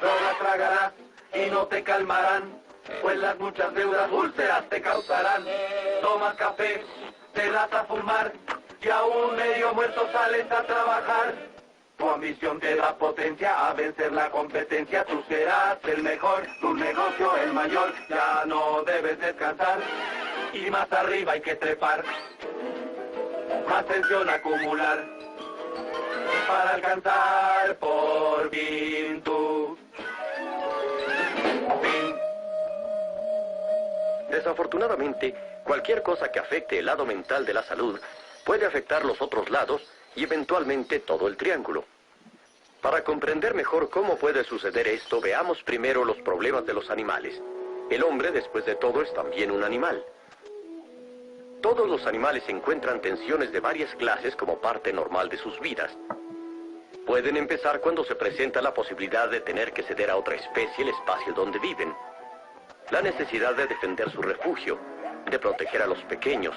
Drogas tragarás y no te calmarán, pues las muchas deudas úlceras te causarán. Tomas café, te das a fumar y aún medio muerto sales a trabajar. Tu ambición te da potencia a vencer la competencia. Tú serás el mejor, tu negocio el mayor. Ya no debes descansar y más arriba hay que trepar. Más tensión acumular para alcanzar por fin tu fin. Desafortunadamente, cualquier cosa que afecte el lado mental de la salud puede afectar los otros lados y eventualmente todo el triángulo. Para comprender mejor cómo puede suceder esto, veamos primero los problemas de los animales. El hombre, después de todo, es también un animal. Todos los animales encuentran tensiones de varias clases como parte normal de sus vidas. Pueden empezar cuando se presenta la posibilidad de tener que ceder a otra especie el espacio donde viven. La necesidad de defender su refugio, de proteger a los pequeños,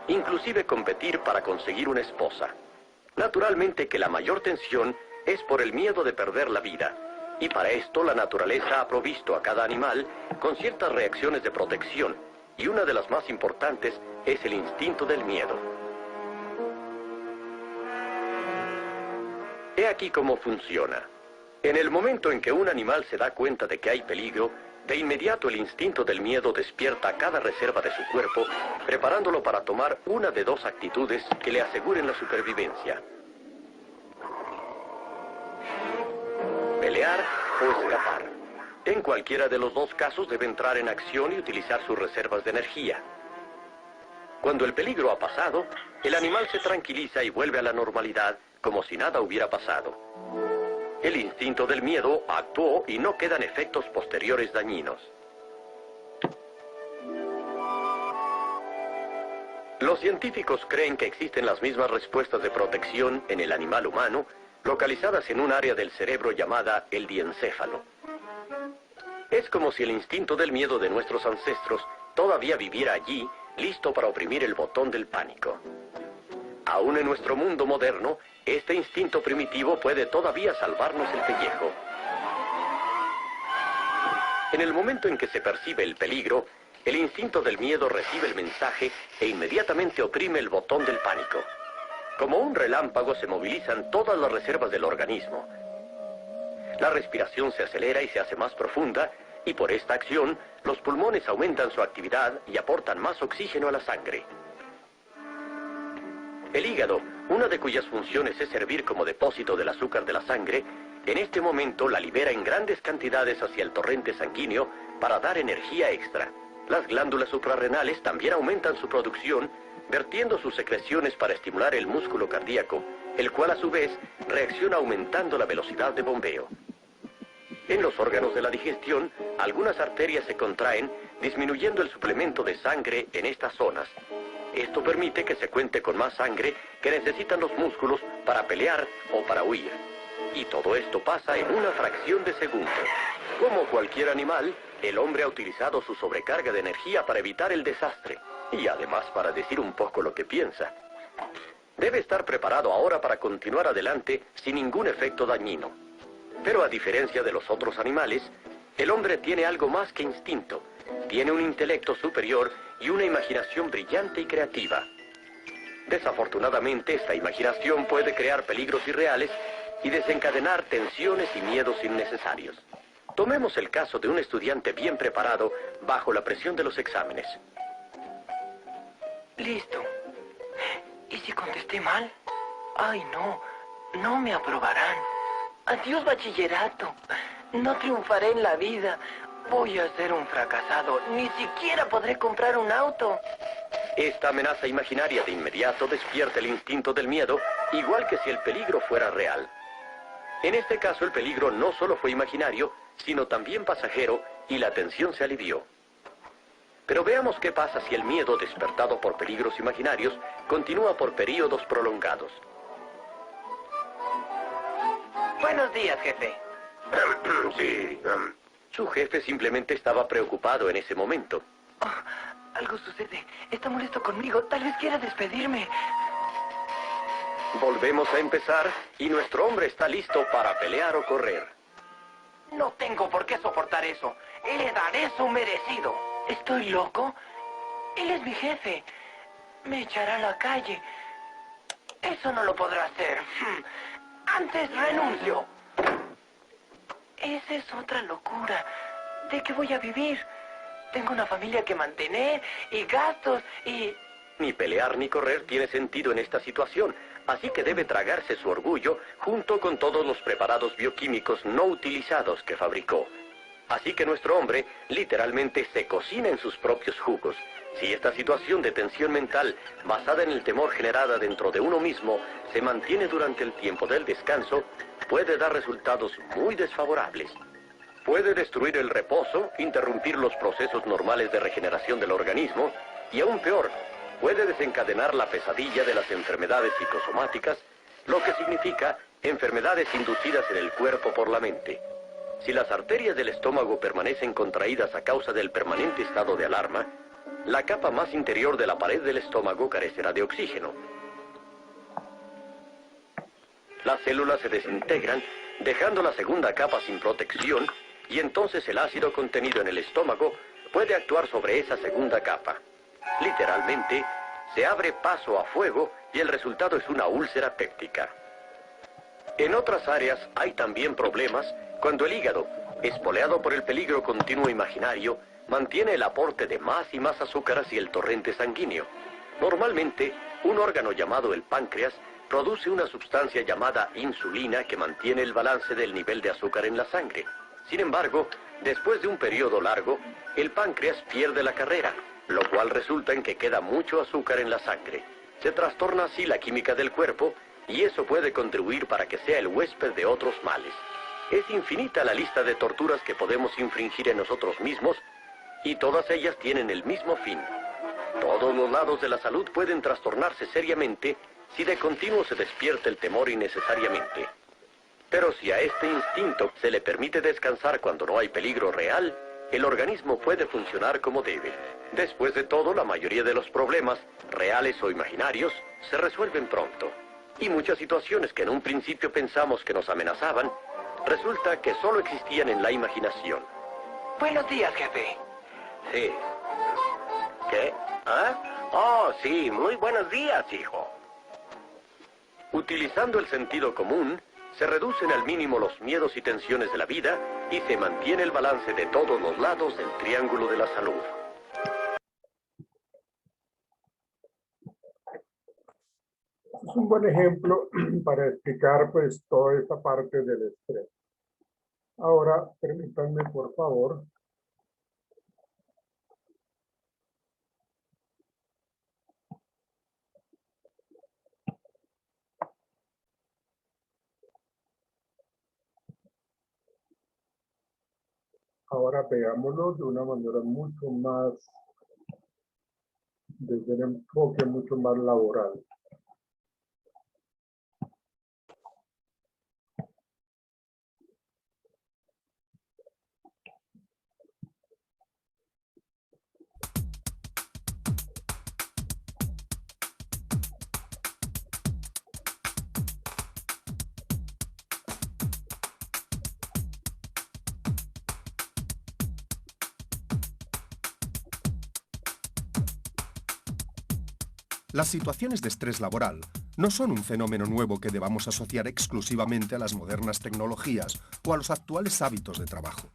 inclusive competir para conseguir una esposa. Naturalmente que la mayor tensión es por el miedo de perder la vida, y para esto la naturaleza ha provisto a cada animal con ciertas reacciones de protección, y una de las más importantes es el instinto del miedo. He aquí cómo funciona. En el momento en que un animal se da cuenta de que hay peligro, de inmediato el instinto del miedo despierta cada reserva de su cuerpo, preparándolo para tomar una de dos actitudes que le aseguren la supervivencia: pelear o escapar. En cualquiera de los dos casos debe entrar en acción y utilizar sus reservas de energía. Cuando el peligro ha pasado, el animal se tranquiliza y vuelve a la normalidad como si nada hubiera pasado. El instinto del miedo actuó y no quedan efectos posteriores dañinos. Los científicos creen que existen las mismas respuestas de protección en el animal humano, localizadas en un área del cerebro llamada el diencéfalo. Es como si el instinto del miedo de nuestros ancestros todavía viviera allí, listo para oprimir el botón del pánico. Aún en nuestro mundo moderno, este instinto primitivo puede todavía salvarnos el pellejo. En el momento en que se percibe el peligro, el instinto del miedo recibe el mensaje e inmediatamente oprime el botón del pánico. Como un relámpago se movilizan todas las reservas del organismo. La respiración se acelera y se hace más profunda, y por esta acción, los pulmones aumentan su actividad y aportan más oxígeno a la sangre. El hígado, una de cuyas funciones es servir como depósito del azúcar de la sangre, en este momento la libera en grandes cantidades hacia el torrente sanguíneo para dar energía extra. Las glándulas suprarrenales también aumentan su producción, vertiendo sus secreciones para estimular el músculo cardíaco, el cual a su vez reacciona aumentando la velocidad de bombeo. En los órganos de la digestión, algunas arterias se contraen, disminuyendo el suplemento de sangre en estas zonas. Esto permite que se cuente con más sangre que necesitan los músculos para pelear o para huir. Y todo esto pasa en una fracción de segundo. Como cualquier animal, el hombre ha utilizado su sobrecarga de energía para evitar el desastre, y además para decir un poco lo que piensa. Debe estar preparado ahora para continuar adelante sin ningún efecto dañino. Pero a diferencia de los otros animales, el hombre tiene algo más que instinto. Tiene un intelecto superior y una imaginación brillante y creativa. Desafortunadamente, esta imaginación puede crear peligros irreales y desencadenar tensiones y miedos innecesarios. Tomemos el caso de un estudiante bien preparado bajo la presión de los exámenes. Listo. ¿Y si contesté mal? Ay, no me aprobarán. Adiós, bachillerato. No triunfaré en la vida. Voy a ser un fracasado. Ni siquiera podré comprar un auto. Esta amenaza imaginaria de inmediato despierta el instinto del miedo, igual que si el peligro fuera real. En este caso, el peligro no solo fue imaginario, sino también pasajero, y la tensión se alivió. Pero veamos qué pasa si el miedo despertado por peligros imaginarios continúa por períodos prolongados. Buenos días, jefe. Sí. Su jefe simplemente estaba preocupado en ese momento. Oh, algo sucede. Está molesto conmigo. Tal vez quiera despedirme. Volvemos a empezar y nuestro hombre está listo para pelear o correr. No tengo por qué soportar eso. Le daré su merecido. ¿Estoy loco? Él es mi jefe. Me echará a la calle. Eso no lo podrá hacer. Antes renuncio. Esa es otra locura. ¿De qué voy a vivir? Tengo una familia que mantener y gastos y... Ni pelear ni correr tiene sentido en esta situación, así que debe tragarse su orgullo junto con todos los preparados bioquímicos no utilizados que fabricó. Así que nuestro hombre literalmente se cocina en sus propios jugos. Si esta situación de tensión mental, basada en el temor generada dentro de uno mismo, se mantiene durante el tiempo del descanso, puede dar resultados muy desfavorables. Puede destruir el reposo, interrumpir los procesos normales de regeneración del organismo, y aún peor, puede desencadenar la pesadilla de las enfermedades psicosomáticas, lo que significa enfermedades inducidas en el cuerpo por la mente. Si las arterias del estómago permanecen contraídas a causa del permanente estado de alarma, la capa más interior de la pared del estómago carecerá de oxígeno. Las células se desintegran, dejando la segunda capa sin protección, y entonces el ácido contenido en el estómago puede actuar sobre esa segunda capa. Literalmente, se abre paso a fuego y el resultado es una úlcera péptica. En otras áreas hay también problemas cuando el hígado, espoleado por el peligro continuo imaginario, mantiene el aporte de más y más azúcar hacia el torrente sanguíneo. Normalmente, un órgano llamado el páncreas produce una sustancia llamada insulina que mantiene el balance del nivel de azúcar en la sangre. Sin embargo, después de un periodo largo, el páncreas pierde la carrera, lo cual resulta en que queda mucho azúcar en la sangre. Se trastorna así la química del cuerpo y eso puede contribuir para que sea el huésped de otros males. Es infinita la lista de torturas que podemos infringir en nosotros mismos y todas ellas tienen el mismo fin. Todos los lados de la salud pueden trastornarse seriamente si de continuo se despierta el temor innecesariamente. Pero si a este instinto se le permite descansar cuando no hay peligro real, el organismo puede funcionar como debe. Después de todo, la mayoría de los problemas, reales o imaginarios, se resuelven pronto. Y muchas situaciones que en un principio pensamos que nos amenazaban, resulta que solo existían en la imaginación. Buenos días, jefe. Sí. ¿Qué? ¿Ah? Oh, sí, muy buenos días, hijo. Utilizando el sentido común, se reducen al mínimo los miedos y tensiones de la vida y se mantiene el balance de todos los lados del triángulo de la salud. Es un buen ejemplo para explicar pues toda esta parte del estrés. Ahora, permítanme por favor. Ahora veámoslo de una manera mucho más, desde un enfoque mucho más laboral. Las situaciones de estrés laboral no son un fenómeno nuevo que debamos asociar exclusivamente a las modernas tecnologías o a los actuales hábitos de trabajo.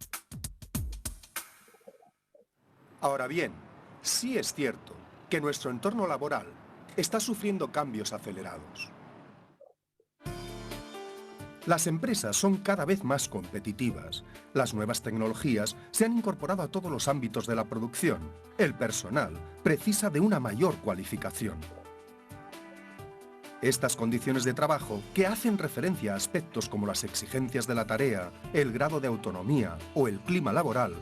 Ahora bien, sí es cierto que nuestro entorno laboral está sufriendo cambios acelerados. Las empresas son cada vez más competitivas. Las nuevas tecnologías se han incorporado a todos los ámbitos de la producción. El personal precisa de una mayor cualificación. Estas condiciones de trabajo, que hacen referencia a aspectos como las exigencias de la tarea, el grado de autonomía o el clima laboral,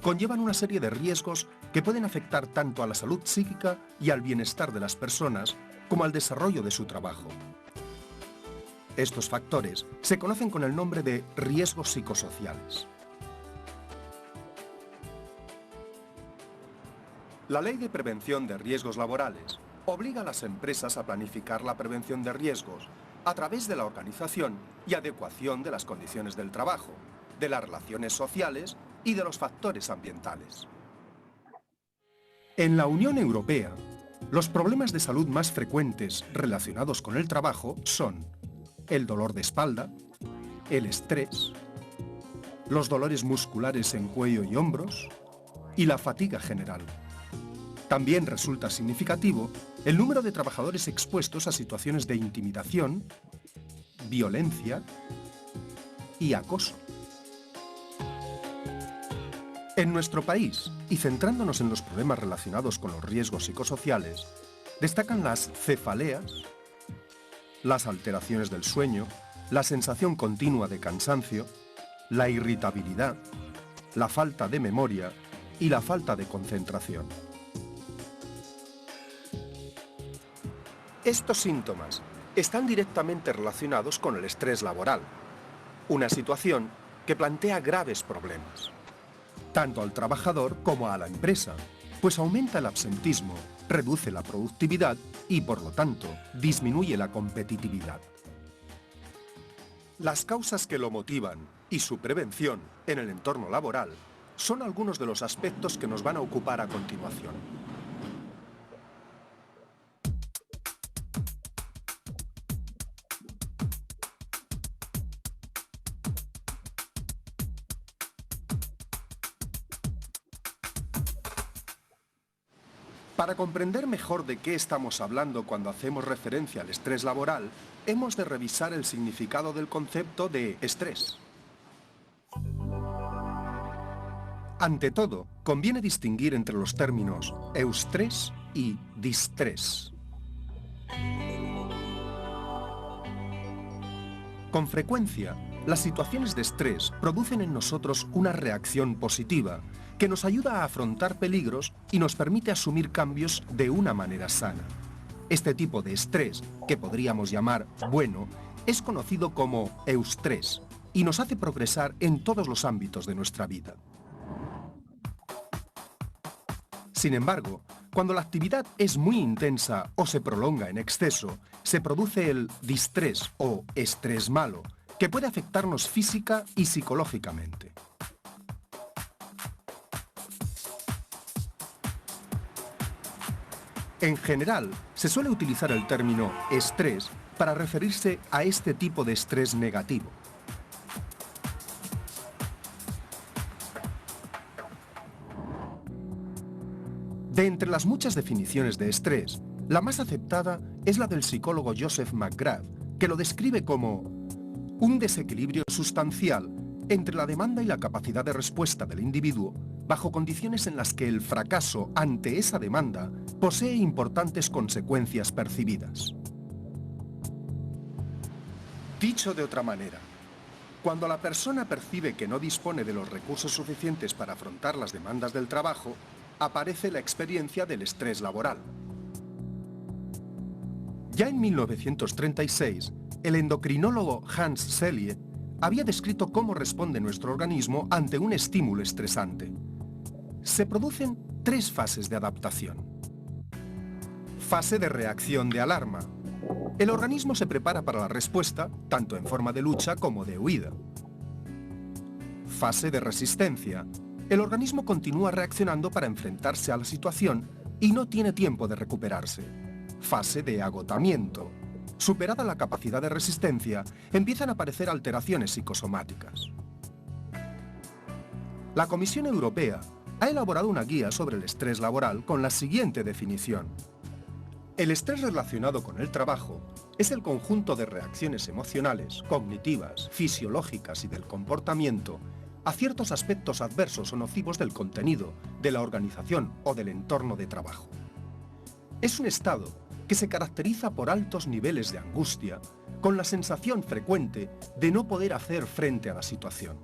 conllevan una serie de riesgos que pueden afectar tanto a la salud psíquica y al bienestar de las personas como al desarrollo de su trabajo. Estos factores se conocen con el nombre de riesgos psicosociales. La Ley de Prevención de Riesgos Laborales obliga a las empresas a planificar la prevención de riesgos a través de la organización y adecuación de las condiciones del trabajo, de las relaciones sociales y de los factores ambientales. En la Unión Europea, los problemas de salud más frecuentes relacionados con el trabajo son el dolor de espalda, el estrés, los dolores musculares en cuello y hombros y la fatiga general. También resulta significativo el número de trabajadores expuestos a situaciones de intimidación, violencia y acoso. En nuestro país, y centrándonos en los problemas relacionados con los riesgos psicosociales, destacan las cefaleas, las alteraciones del sueño, la sensación continua de cansancio, la irritabilidad, la falta de memoria y la falta de concentración. Estos síntomas están directamente relacionados con el estrés laboral, una situación que plantea graves problemas, tanto al trabajador como a la empresa, pues aumenta el absentismo, reduce la productividad y, por lo tanto, disminuye la competitividad. Las causas que lo motivan y su prevención en el entorno laboral son algunos de los aspectos que nos van a ocupar a continuación. Para comprender mejor de qué estamos hablando cuando hacemos referencia al estrés laboral, hemos de revisar el significado del concepto de estrés. Ante todo, conviene distinguir entre los términos eustrés y distrés. Con frecuencia, las situaciones de estrés producen en nosotros una reacción positiva que nos ayuda a afrontar peligros y nos permite asumir cambios de una manera sana. Este tipo de estrés, que podríamos llamar bueno, es conocido como eustrés y nos hace progresar en todos los ámbitos de nuestra vida. Sin embargo, cuando la actividad es muy intensa o se prolonga en exceso, se produce el distrés o estrés malo, que puede afectarnos física y psicológicamente. En general, se suele utilizar el término estrés para referirse a este tipo de estrés negativo. De entre las muchas definiciones de estrés, la más aceptada es la del psicólogo Joseph McGrath, que lo describe como un desequilibrio sustancial entre la demanda y la capacidad de respuesta del individuo, bajo condiciones en las que el fracaso ante esa demanda posee importantes consecuencias percibidas. Dicho de otra manera, cuando la persona percibe que no dispone de los recursos suficientes para afrontar las demandas del trabajo, aparece la experiencia del estrés laboral. Ya en 1936, el endocrinólogo Hans Selye había descrito cómo responde nuestro organismo ante un estímulo estresante. Se producen 3 fases de adaptación. Fase de reacción de alarma. El organismo se prepara para la respuesta, tanto en forma de lucha como de huida. Fase de resistencia. El organismo continúa reaccionando para enfrentarse a la situación y no tiene tiempo de recuperarse. Fase de agotamiento. Superada la capacidad de resistencia, empiezan a aparecer alteraciones psicosomáticas. La Comisión Europea ha elaborado una guía sobre el estrés laboral con la siguiente definición. El estrés relacionado con el trabajo es el conjunto de reacciones emocionales, cognitivas, fisiológicas y del comportamiento a ciertos aspectos adversos o nocivos del contenido, de la organización o del entorno de trabajo. Es un estado que se caracteriza por altos niveles de angustia, con la sensación frecuente de no poder hacer frente a la situación.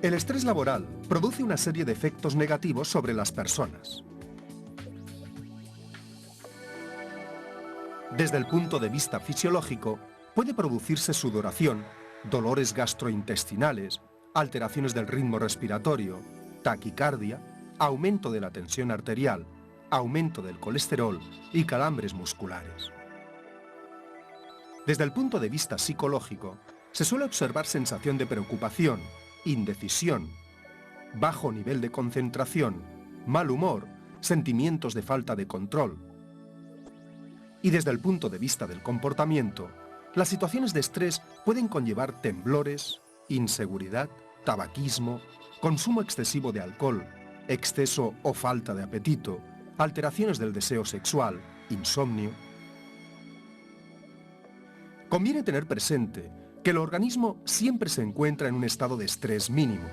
El estrés laboral produce una serie de efectos negativos sobre las personas. Desde el punto de vista fisiológico, puede producirse sudoración, dolores gastrointestinales, alteraciones del ritmo respiratorio, taquicardia, aumento de la tensión arterial, aumento del colesterol y calambres musculares. Desde el punto de vista psicológico, se suele observar sensación de preocupación, indecisión, bajo nivel de concentración, mal humor, sentimientos de falta de control. Y desde el punto de vista del comportamiento, las situaciones de estrés pueden conllevar temblores, inseguridad, tabaquismo, consumo excesivo de alcohol, exceso o falta de apetito, alteraciones del deseo sexual, insomnio. Conviene tener presente que el organismo siempre se encuentra en un estado de estrés mínimo.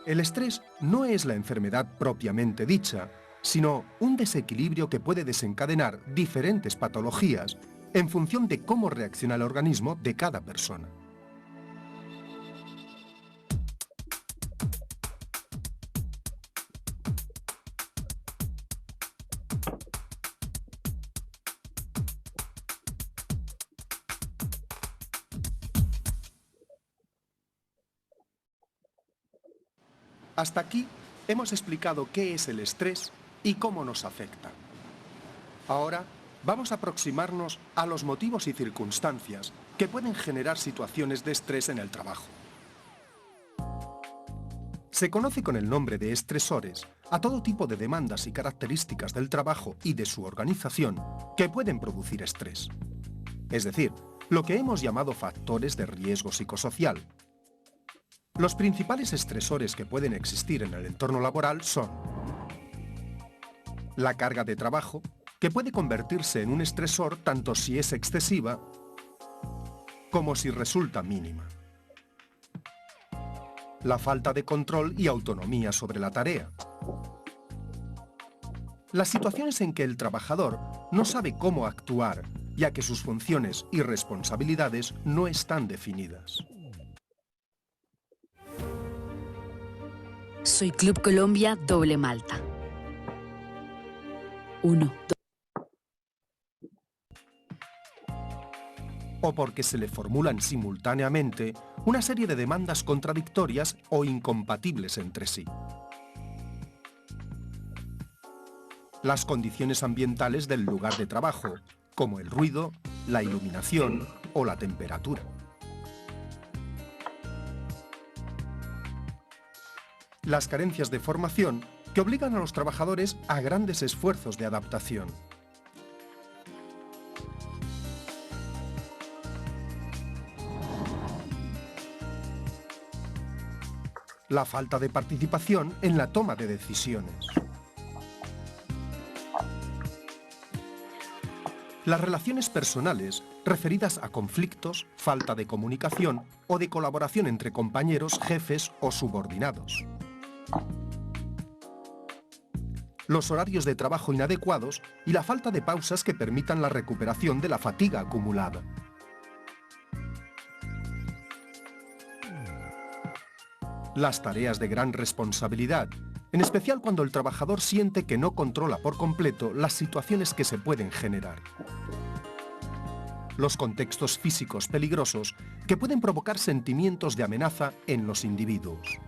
El estrés no es la enfermedad propiamente dicha, sino un desequilibrio que puede desencadenar diferentes patologías en función de cómo reacciona el organismo de cada persona. Hasta aquí hemos explicado qué es el estrés y cómo nos afecta. Ahora vamos a aproximarnos a los motivos y circunstancias que pueden generar situaciones de estrés en el trabajo. Se conoce con el nombre de estresores a todo tipo de demandas y características del trabajo y de su organización que pueden producir estrés. Es decir, lo que hemos llamado factores de riesgo psicosocial. Los principales estresores que pueden existir en el entorno laboral son la carga de trabajo, que puede convertirse en un estresor tanto si es excesiva como si resulta mínima. La falta de control y autonomía sobre la tarea. Las situaciones en que el trabajador no sabe cómo actuar, ya que sus funciones y responsabilidades no están definidas. Soy Club Colombia Doble Malta. 1, 2. O porque se le formulan simultáneamente una serie de demandas contradictorias o incompatibles entre sí. Las condiciones ambientales del lugar de trabajo, como el ruido, la iluminación o la temperatura. Las carencias de formación que obligan a los trabajadores a grandes esfuerzos de adaptación. La falta de participación en la toma de decisiones. Las relaciones personales referidas a conflictos, falta de comunicación o de colaboración entre compañeros, jefes o subordinados. Los horarios de trabajo inadecuados y la falta de pausas que permitan la recuperación de la fatiga acumulada. Las tareas de gran responsabilidad, en especial cuando el trabajador siente que no controla por completo las situaciones que se pueden generar. Los contextos físicos peligrosos que pueden provocar sentimientos de amenaza en los individuos.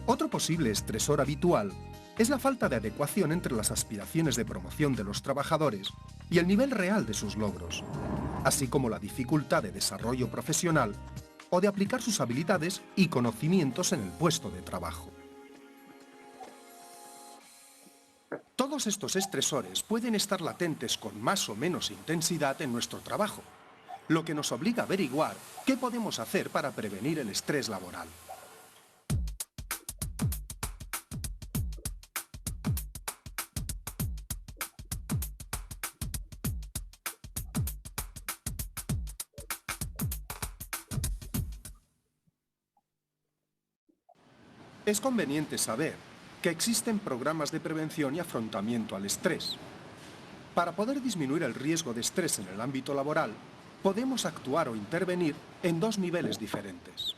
Otro posible estresor habitual es la falta de adecuación entre las aspiraciones de promoción de los trabajadores y el nivel real de sus logros, así como la dificultad de desarrollo profesional o de aplicar sus habilidades y conocimientos en el puesto de trabajo. Todos estos estresores pueden estar latentes con más o menos intensidad en nuestro trabajo, lo que nos obliga a averiguar qué podemos hacer para prevenir el estrés laboral. Es conveniente saber que existen programas de prevención y afrontamiento al estrés. Para poder disminuir el riesgo de estrés en el ámbito laboral, podemos actuar o intervenir en dos niveles diferentes.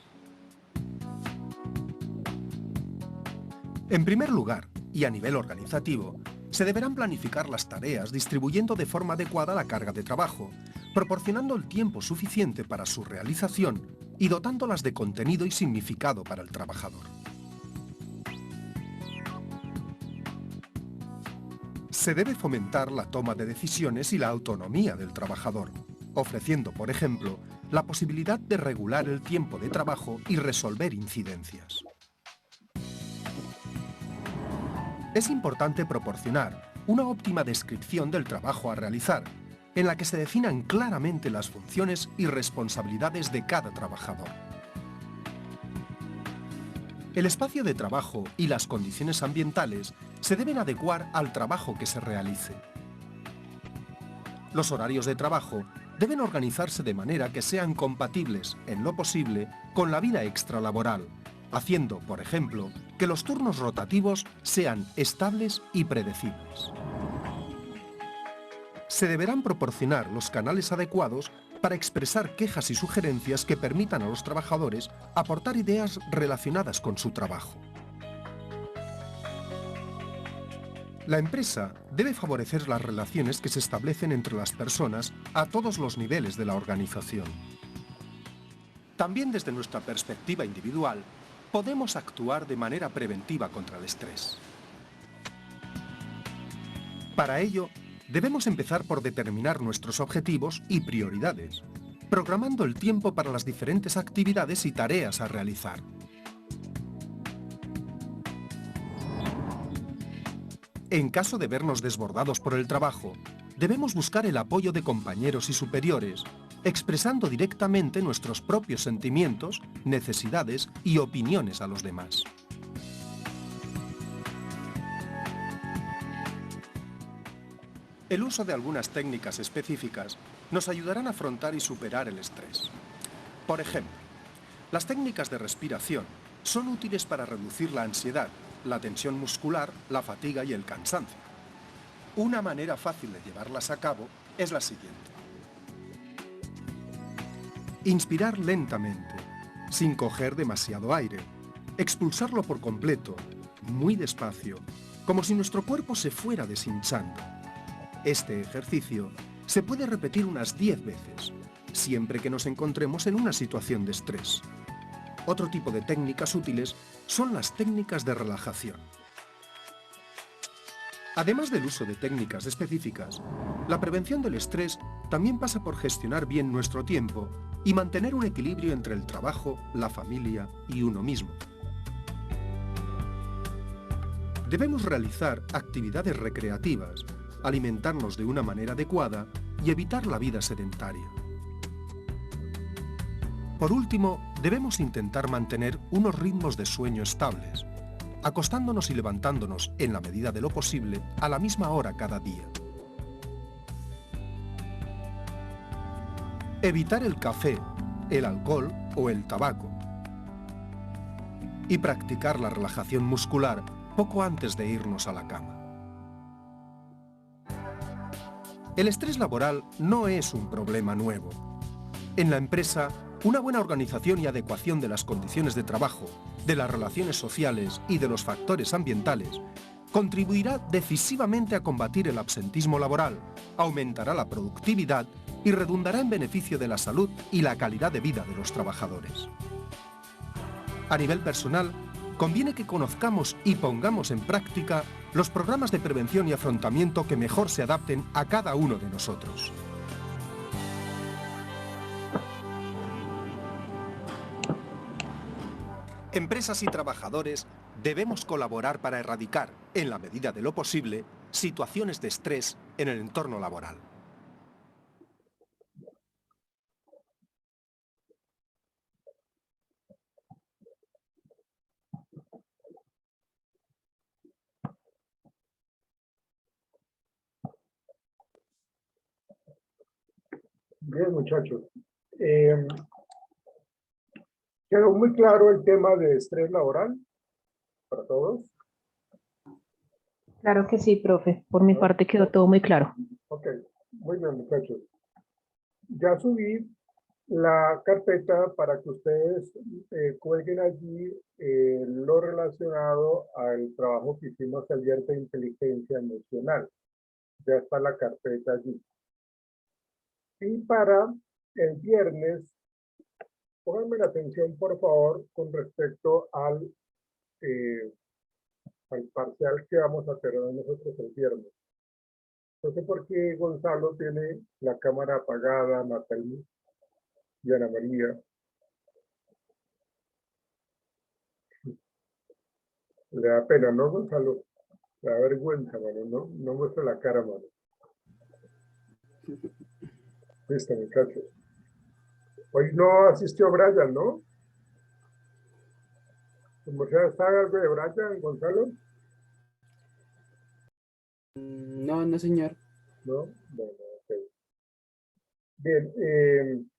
En primer lugar, y a nivel organizativo, se deberán planificar las tareas distribuyendo de forma adecuada la carga de trabajo, proporcionando el tiempo suficiente para su realización y dotándolas de contenido y significado para el trabajador. Se debe fomentar la toma de decisiones y la autonomía del trabajador, ofreciendo, por ejemplo, la posibilidad de regular el tiempo de trabajo y resolver incidencias. Es importante proporcionar una óptima descripción del trabajo a realizar, en la que se definan claramente las funciones y responsabilidades de cada trabajador. El espacio de trabajo y las condiciones ambientales se deben adecuar al trabajo que se realice. Los horarios de trabajo deben organizarse de manera que sean compatibles, en lo posible, con la vida extralaboral, haciendo, por ejemplo, que los turnos rotativos sean estables y predecibles. Se deberán proporcionar los canales adecuados para expresar quejas y sugerencias que permitan a los trabajadores aportar ideas relacionadas con su trabajo. La empresa debe favorecer las relaciones que se establecen entre las personas a todos los niveles de la organización. También desde nuestra perspectiva individual, podemos actuar de manera preventiva contra el estrés. Para ello, debemos empezar por determinar nuestros objetivos y prioridades, programando el tiempo para las diferentes actividades y tareas a realizar. En caso de vernos desbordados por el trabajo, debemos buscar el apoyo de compañeros y superiores, expresando directamente nuestros propios sentimientos, necesidades y opiniones a los demás. El uso de algunas técnicas específicas nos ayudarán a afrontar y superar el estrés. Por ejemplo, las técnicas de respiración son útiles para reducir la ansiedad, la tensión muscular, la fatiga y el cansancio. Una manera fácil de llevarlas a cabo es la siguiente. Inspirar lentamente, sin coger demasiado aire. Expulsarlo por completo, muy despacio, como si nuestro cuerpo se fuera deshinchando. Este ejercicio se puede repetir unas 10 veces, siempre que nos encontremos en una situación de estrés. Otro tipo de técnicas útiles son las técnicas de relajación. Además del uso de técnicas específicas, la prevención del estrés también pasa por gestionar bien nuestro tiempo y mantener un equilibrio entre el trabajo, la familia y uno mismo. Debemos realizar actividades recreativas, alimentarnos de una manera adecuada y evitar la vida sedentaria. Por último, debemos intentar mantener unos ritmos de sueño estables, acostándonos y levantándonos, en la medida de lo posible, a la misma hora cada día. Evitar el café, el alcohol o el tabaco. Y practicar la relajación muscular poco antes de irnos a la cama. El estrés laboral no es un problema nuevo. En la empresa, una buena organización y adecuación de las condiciones de trabajo, de las relaciones sociales y de los factores ambientales contribuirá decisivamente a combatir el absentismo laboral, aumentará la productividad y redundará en beneficio de la salud y la calidad de vida de los trabajadores. A nivel personal, conviene que conozcamos y pongamos en práctica los programas de prevención y afrontamiento que mejor se adapten a cada uno de nosotros. Empresas y trabajadores debemos colaborar para erradicar, en la medida de lo posible, situaciones de estrés en el entorno laboral. Bien, muchachos. Quedó muy claro el tema de estrés laboral para todos. Claro que sí, profe. Por mi parte quedó todo muy claro. Ok, muy bien, muchachos. Ya subí la carpeta para que ustedes cuelguen allí lo relacionado al trabajo que hicimos ayer de inteligencia emocional. Ya está la carpeta allí. Y para el viernes, pónganme la atención, por favor, con respecto al parcial que vamos a tener nosotros el viernes. No sé por qué Gonzalo tiene la cámara apagada, Natalie y Ana María. Le da pena, ¿no, Gonzalo? Le da vergüenza, mano. No muestra la cara, mano. Listo, muchachos. Hoy no asistió Brian, ¿no? Como sea, ¿sabe algo de Brian, Gonzalo? No, no, señor. No, bueno, ok. Bien, bien.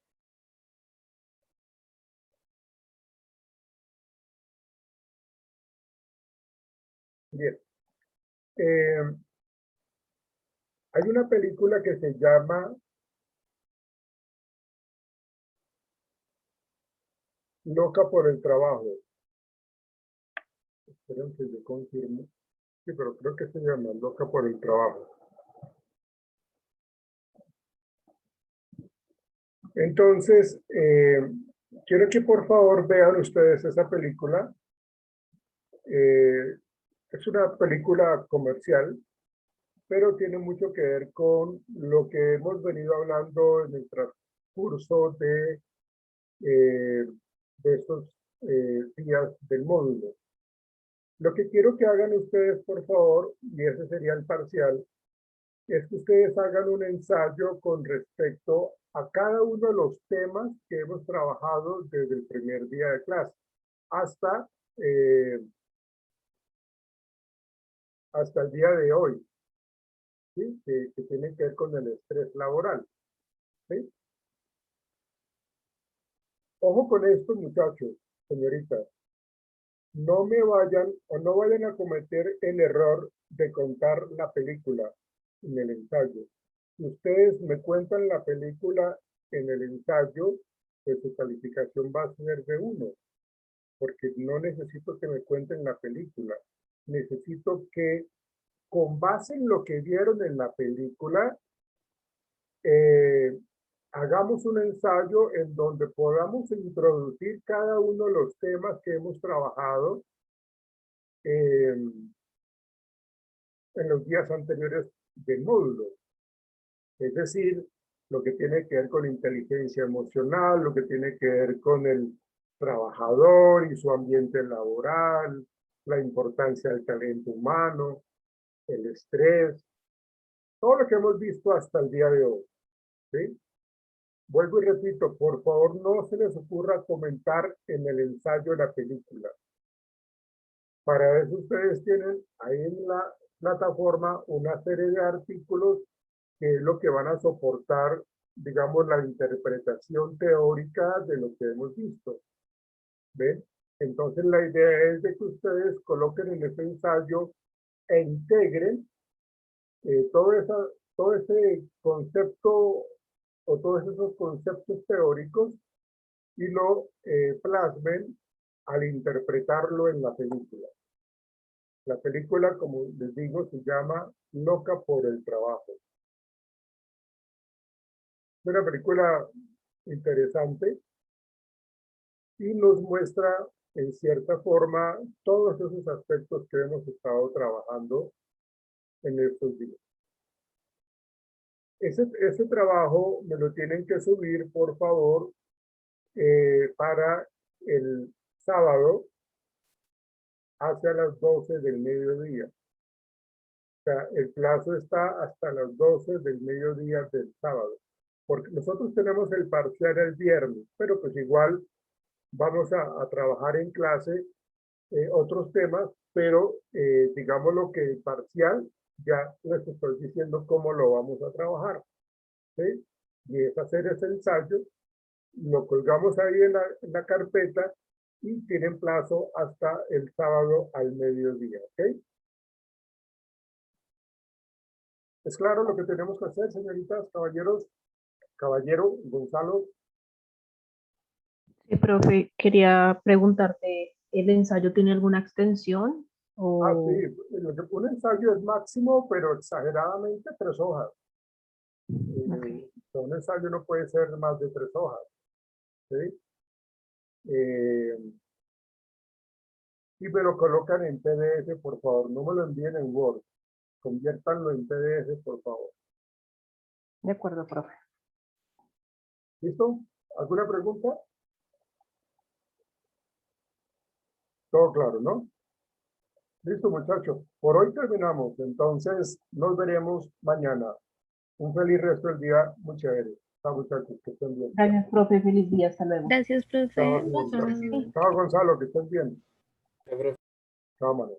Hay una película que se llama Loca por el trabajo. Esperen que yo confirmo. Sí, pero creo que se llama Loca por el trabajo. Entonces, quiero que por favor vean ustedes esa película. Es una película comercial, pero tiene mucho que ver con lo que hemos venido hablando en el transcurso de estos días del módulo. Lo que quiero que hagan ustedes, por favor, y ese sería el parcial, es que ustedes hagan un ensayo con respecto a cada uno de los temas que hemos trabajado desde el primer día de clase hasta el día de hoy, ¿sí? Que tiene que ver con el estrés laboral, ¿sí? Ojo con esto, muchachos, señoritas. No me vayan o no vayan a cometer el error de contar la película en el ensayo. Si ustedes me cuentan la película en el ensayo, pues su calificación va a ser de 1, porque no necesito que me cuenten la película. Necesito que, con base en lo que vieron en la película, hagamos un ensayo en donde podamos introducir cada uno de los temas que hemos trabajado en los días anteriores del módulo. Es decir, lo que tiene que ver con inteligencia emocional, lo que tiene que ver con el trabajador y su ambiente laboral, la importancia del talento humano, el estrés, todo lo que hemos visto hasta el día de hoy, ¿sí? Vuelvo y repito, por favor no se les ocurra comentar en el ensayo de la película. Para eso ustedes tienen ahí en la plataforma una serie de artículos que es lo que van a soportar, digamos, la interpretación teórica de lo que hemos visto. ¿Ven? Entonces la idea es de que ustedes coloquen en ese ensayo e integren todo ese concepto o todos esos conceptos teóricos y lo plasmen al interpretarlo en la película. La película, como les digo, se llama Loca por el trabajo. Es una película interesante y nos muestra en cierta forma todos esos aspectos que hemos estado trabajando en estos días. Ese trabajo me lo tienen que subir, por favor, para el sábado hacia las 12 del mediodía. O sea, el plazo está hasta las 12 del mediodía del sábado. Porque nosotros tenemos el parcial el viernes, pero pues igual vamos a trabajar en clase otros temas, pero digamos lo que el parcial ya les estoy diciendo cómo lo vamos a trabajar, ¿sí? Y es hacer ese ensayo, lo colgamos ahí en la carpeta y tienen plazo hasta el sábado al mediodía, ¿ok? ¿Es claro lo que tenemos que hacer, señoritas, caballeros? Caballero, Gonzalo. Sí, profe, quería preguntarte, ¿el ensayo tiene alguna extensión? O... Sí, un ensayo es máximo, pero exageradamente 3 hojas. Okay. Un ensayo no puede ser más de 3 hojas, ¿sí? Y me lo colocan en PDF, por favor, no me lo envíen en Word, conviértanlo en PDF, por favor. De acuerdo, profe. ¿Listo? ¿Alguna pregunta? Todo claro, ¿no? Listo, muchachos. Por hoy terminamos, entonces nos veremos mañana. Un feliz resto del día, muy chévere. Chao, muchachos, que estén bien. Gracias, profe. Feliz día. Hasta luego. Gracias, profe. Chao, Gonzalo, que estén bien. profe. Cámara.